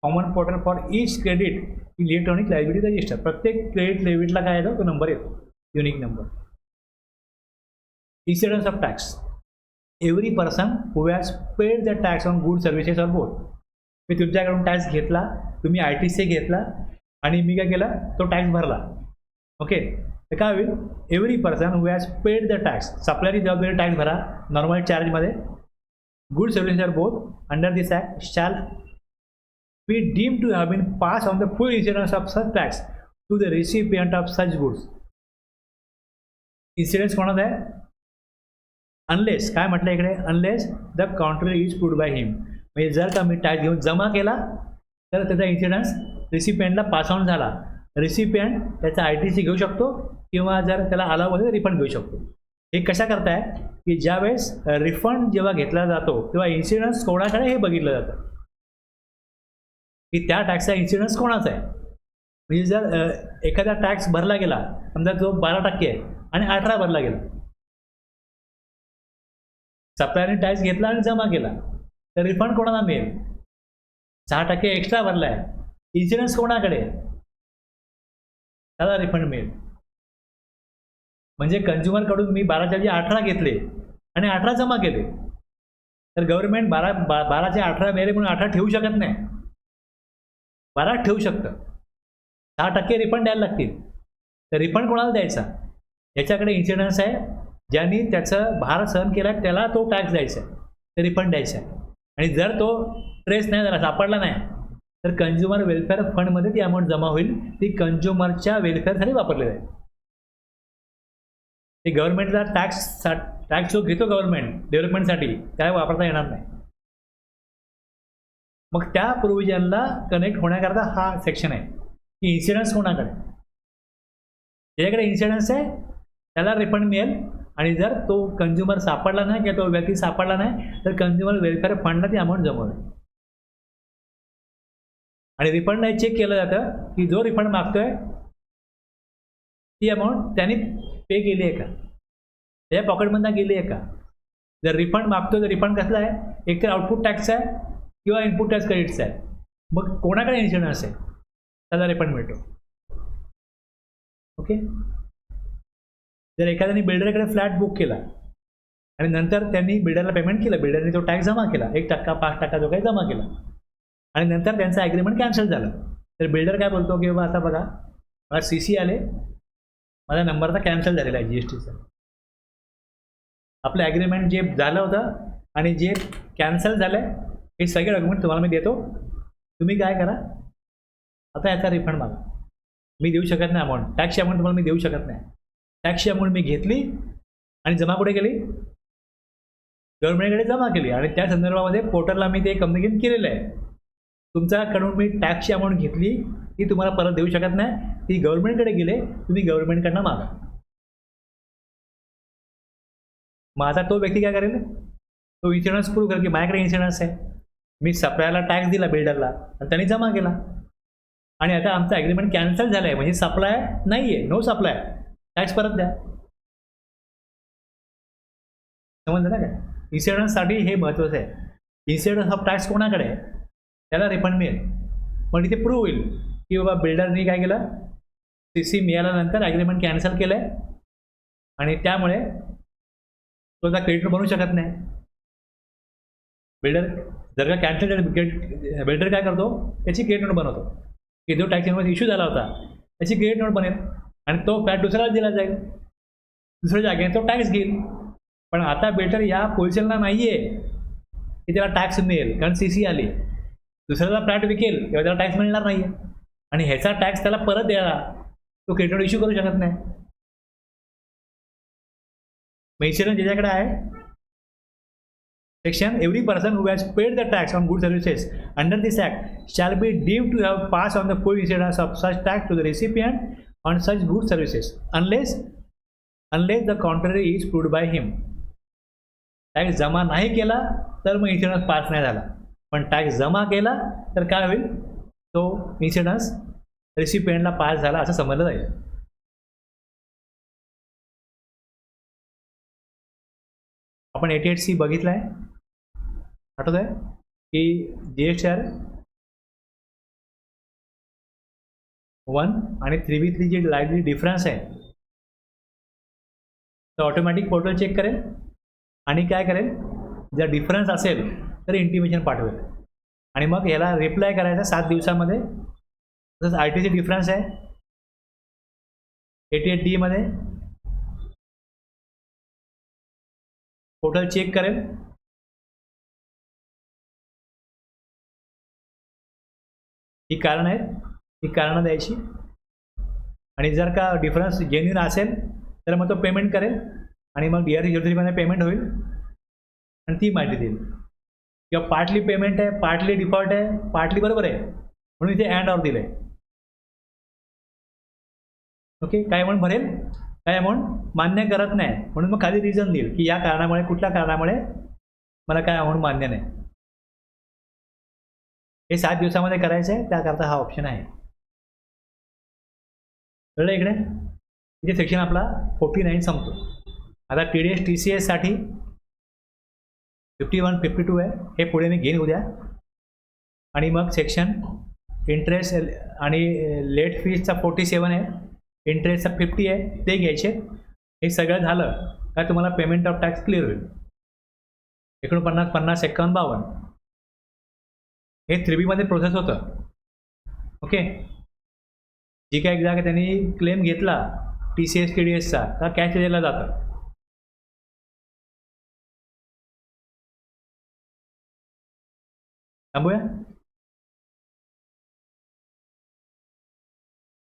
common portal for each credit electronic liability register. प्रत्येक credit डेबिटला काय येतो? तो नंबर येतो, unique number. Incidence of tax. Every person who has paid the tax on good services or both. मी तुमच्याकडून tax घेतला, तुम्ही ITC घेतला आणि मी काय केला? तो टॅक्स भरला. ओके, तर काय होईल? Every person who has paid the tax, सप्लायरी जबाबदारी टॅक्स भरा नॉर्मल चार्जमध्ये. Good services or both under this act shall be deemed to have been pass on the full incidence of such tax to the recipient of such goods. Incidence कोणाचा आहे? Unless काय म्हटलं इकडे? Unless the contrary is proved by him. म्हणजे जर का मी tax घेऊन जमा केला तर त्याचा इन्सिडन्स रिसिपियंटला पास ऑन झाला. रिसिपियंट त्याचा ITC घेऊ शकतो किंवा जर त्याला अलाव असेल रिफंड घेऊ शकतो. हे कशा करताय की ज्यावेळेस रिफंड जेव्हा घेतला जातो तेव्हा इन्सिडन्स कोणाकडे हे बघितलं जातं की त्या टॅक्सचा इन्सिडन्स कोणाचा आहे. म्हणजे जर एखादा टॅक्स भरला गेला, समजा जो 12% आहे आणि 18 भरला गेला, सप्लायरने टॅक्स घेतला आणि जमा केला तर रिफंड कोणाला मिळेल? 6% एक्स्ट्रा भरला आहे, इन्सिडन्स कोणाकडे? त्याला रिफंड मिळेल. म्हणजे कंझ्युमरकडून मी 12च्या ऐवजी 18 घेतले आणि 18 जमा केले तर गव्हर्नमेंट 12चे 18 मिळाले म्हणून 18 ठेवू शकत नाही, 12 ठेवू शकतं. 6% रिफंड द्यायला लागतील. तर रिफंड कोणाला द्यायचा? याच्याकडे इन्सिडन्स आहे, ज्यांनी त्याचं भार सहन केला त्याला तो टॅक्स द्यायचा आहे, ते रिफंड द्यायचा आहे. आणि जर तो ट्रेस नाही झाला, सापडला नाही, तर कंझ्युमर वेलफेअर फंडमध्ये ती अमाऊंट जमा होईल. ती कंझ्युमरच्या वेलफेअरसाठी वापरली जाईल. ते गव्हर्नमेंटचा टॅक्स जो घेतो गव्हर्नमेंट डेव्हलपमेंटसाठी त्याला वापरता येणार नाही. मग त्या प्रोव्हिजनला कनेक्ट होण्याकरता हा सेक्शन आहे की इन्सिडन्स कोणाकडे? ज्याच्याकडे इन्सिडन्स आहे त्याला रिफंड मिळेल आणि जर तो कंझ्युमर सापडला नाही किंवा तो व्यक्ती सापडला नाही तर कंझ्युमर वेलफेअर फंडला ती अमाऊंट जमवली आणि रिफंडला चेक केलं जातं की जो रिफंड मागतोय ती अमाऊंट त्यांनी पे केली आहे का, त्याच्या पॉकेटमधनं गेली आहे का. जर रिफंड मागतो तर रिफंड कसला आहे, एकतर आउटपुट टॅक्सचा आहे किंवा इनपुट टॅक्स क्रेडिटचा आहे. मग कोणाकडे इन्शुरन्स आहे त्याचा रिफंड मिळतो. ओके. जर एखाद्याने बिल्डरकडे फ्लॅट बुक केला आणि नंतर त्यांनी बिल्डरला पेमेंट केलं, बिल्डरने तो टॅक्स जमा केला 1%, 5% जो काही जमा केला आणि नंतर त्यांचं ॲग्रीमेंट कॅन्सल झालं, तर बिल्डर काय बोलतो की बाबा आता बघा मला CC आले, माझा नंबर आता कॅन्सल झालेला आहे GSTचा. आपलं ॲग्रीमेंट जे झालं होतं आणि जे कॅन्सल झालं आहे हे सगळे डॉक्युमेंट तुम्हाला मी देतो, तुम्ही काय करा आता याचा रिफंड मागा. मी देऊ शकत नाही अमाऊंट, टॅक्सची अमाऊंट तुम्हाला मी देऊ शकत नाही. टॅक्सची अमाऊंट मी घेतली आणि जमा कुठे केली, गव्हर्नमेंटकडे जमा केली आणि त्या संदर्भामध्ये पोर्टलला मी ते कम्युनिकेट केलेलं आहे. तुमच्याकडून मी टॅक्सची अमाऊंट घेतली ती तुम्हाला परत देऊ शकत नाही, ती गव्हर्नमेंटकडे गेले, तुम्ही गव्हर्नमेंटकडनं मागा. मग आता तो व्यक्ती काय करेल, तो इन्शुरन्स प्रूव्ह करेल की माझ्याकडे इन्शुरन्स आहे, मी सप्लायरला टॅक्स दिला बिल्डरला आणि त्यांनी जमा केला आणि आता आमचं ॲग्रीमेंट कॅन्सल झालं आहे, म्हणजे सप्लाय नाही आहे, नो सप्लाय, टॅक्स परत द्या. समजलं ना काय. इन्शुरन्ससाठी हे महत्त्वाचं आहे. इन्शुरन्स ऑफ टॅक्स कोणाकडे आहे त्याला रिफंड मिळेल. पण इथे प्रूव्ह होईल की बाबा बिल्डरनी काय केलं, CC मिळाल्यानंतर ॲग्रीमेंट कॅन्सल केलं आहे आणि त्यामुळे तो आता क्रेडिटर बनू शकत नाही. बिल्डर जर का कॅन्सल झालं, बिल्डर काय करतो त्याची क्रेडिट नोट बनवतो की जो टॅक्स इन्व्हॉइस इश्यू झाला होता त्याची क्रेडिट नोट बनेल आणि तो फ्लॅट दुसऱ्याला दिला जाईल, दुसऱ्या जागेने तो टॅक्स घेईल. पण आता बिल्डर या पोझिशनला नाही आहे की त्याला टॅक्स मिळेल, कारण CC आली. दुसऱ्याला फ्लॅट विकेल तेव्हा त्याला टॅक्स मिळणार नाही आहे आणि ह्याचा टॅक्स त्याला परत द्यायला तो क्रेडिट नोट इश्यू करू शकत नाही. मग इन्शुरन्स ज्याच्याकडे आहे Section, every person who has paid the tax on goods services under this act shall be deemed to have passed on the full incidence of such tax to the recipient on such goods services unless the contrary is proved by him. Tax जमा नाही केला तर मग insurance pass नाही झाला, पण tax जमा केला तर काय होईल, तो इन्शुरन्स रेसिपिएंटला पास झाला असं समजलं जाईल. आपण 88C बघितलं आहे, आठवत आहे की GSTR 1 आणि 3B3 जी लाईटली डिफरन्स आहे तर ऑटोमॅटिक पोर्टल चेक करेल आणि काय करेल, जर डिफरन्स असेल तर इंटिमेशन पाठवेल आणि मग याला रिप्लाय करायचा 7 दिवसामध्ये. तसंच RTC डिफरन्स आहे 88D मध्ये, पोर्टल चेक करेल ही कारण आहेत, ही कारणं द्यायची आणि जर का डिफरन्स जेन्युइन असेल तर मग तो पेमेंट करेल आणि मग DRC 03 पेमेंट होईल आणि ती माहिती देईल. किंवा पार्टली पेमेंट आहे, पार्टली डिफॉल्ट आहे, पार्टली बरोबर आहे म्हणून इथे अँड ऑर दिलं आहे. ओके. काय अमाऊंट भरेल, काय अमाऊंट मान्य करत नाही म्हणून मग खाली रिझन देईल की या कारणामुळे, कुठल्या कारणामुळे मला काय अमाऊंट मान्य नाही. हे 7 दिवसामध्ये करायचं आहे, त्याकरता हा ऑप्शन आहे. कळलं इकडे. इथे सेक्शन आपला 49 संपतो. आता TDS TCS साठी 51, 52 आहे, हे पुढे मी घेईन उद्या. आणि मग सेक्शन इंटरेस्ट आणि लेट फीजचा 47 आहे, इंटरेस्टचा 50 आहे, ते घ्यायचे. हे सगळं झालं का तुम्हाला पेमेंट ऑफ टॅक्स क्लिअर होईल. 49, 50, 51, 52 हे 3B मध्ये प्रोसेस होतं. ओके. जी काय एक जागा त्यांनी क्लेम घेतला TCS TDSचा का कॅश दिला जातं. थांबूया.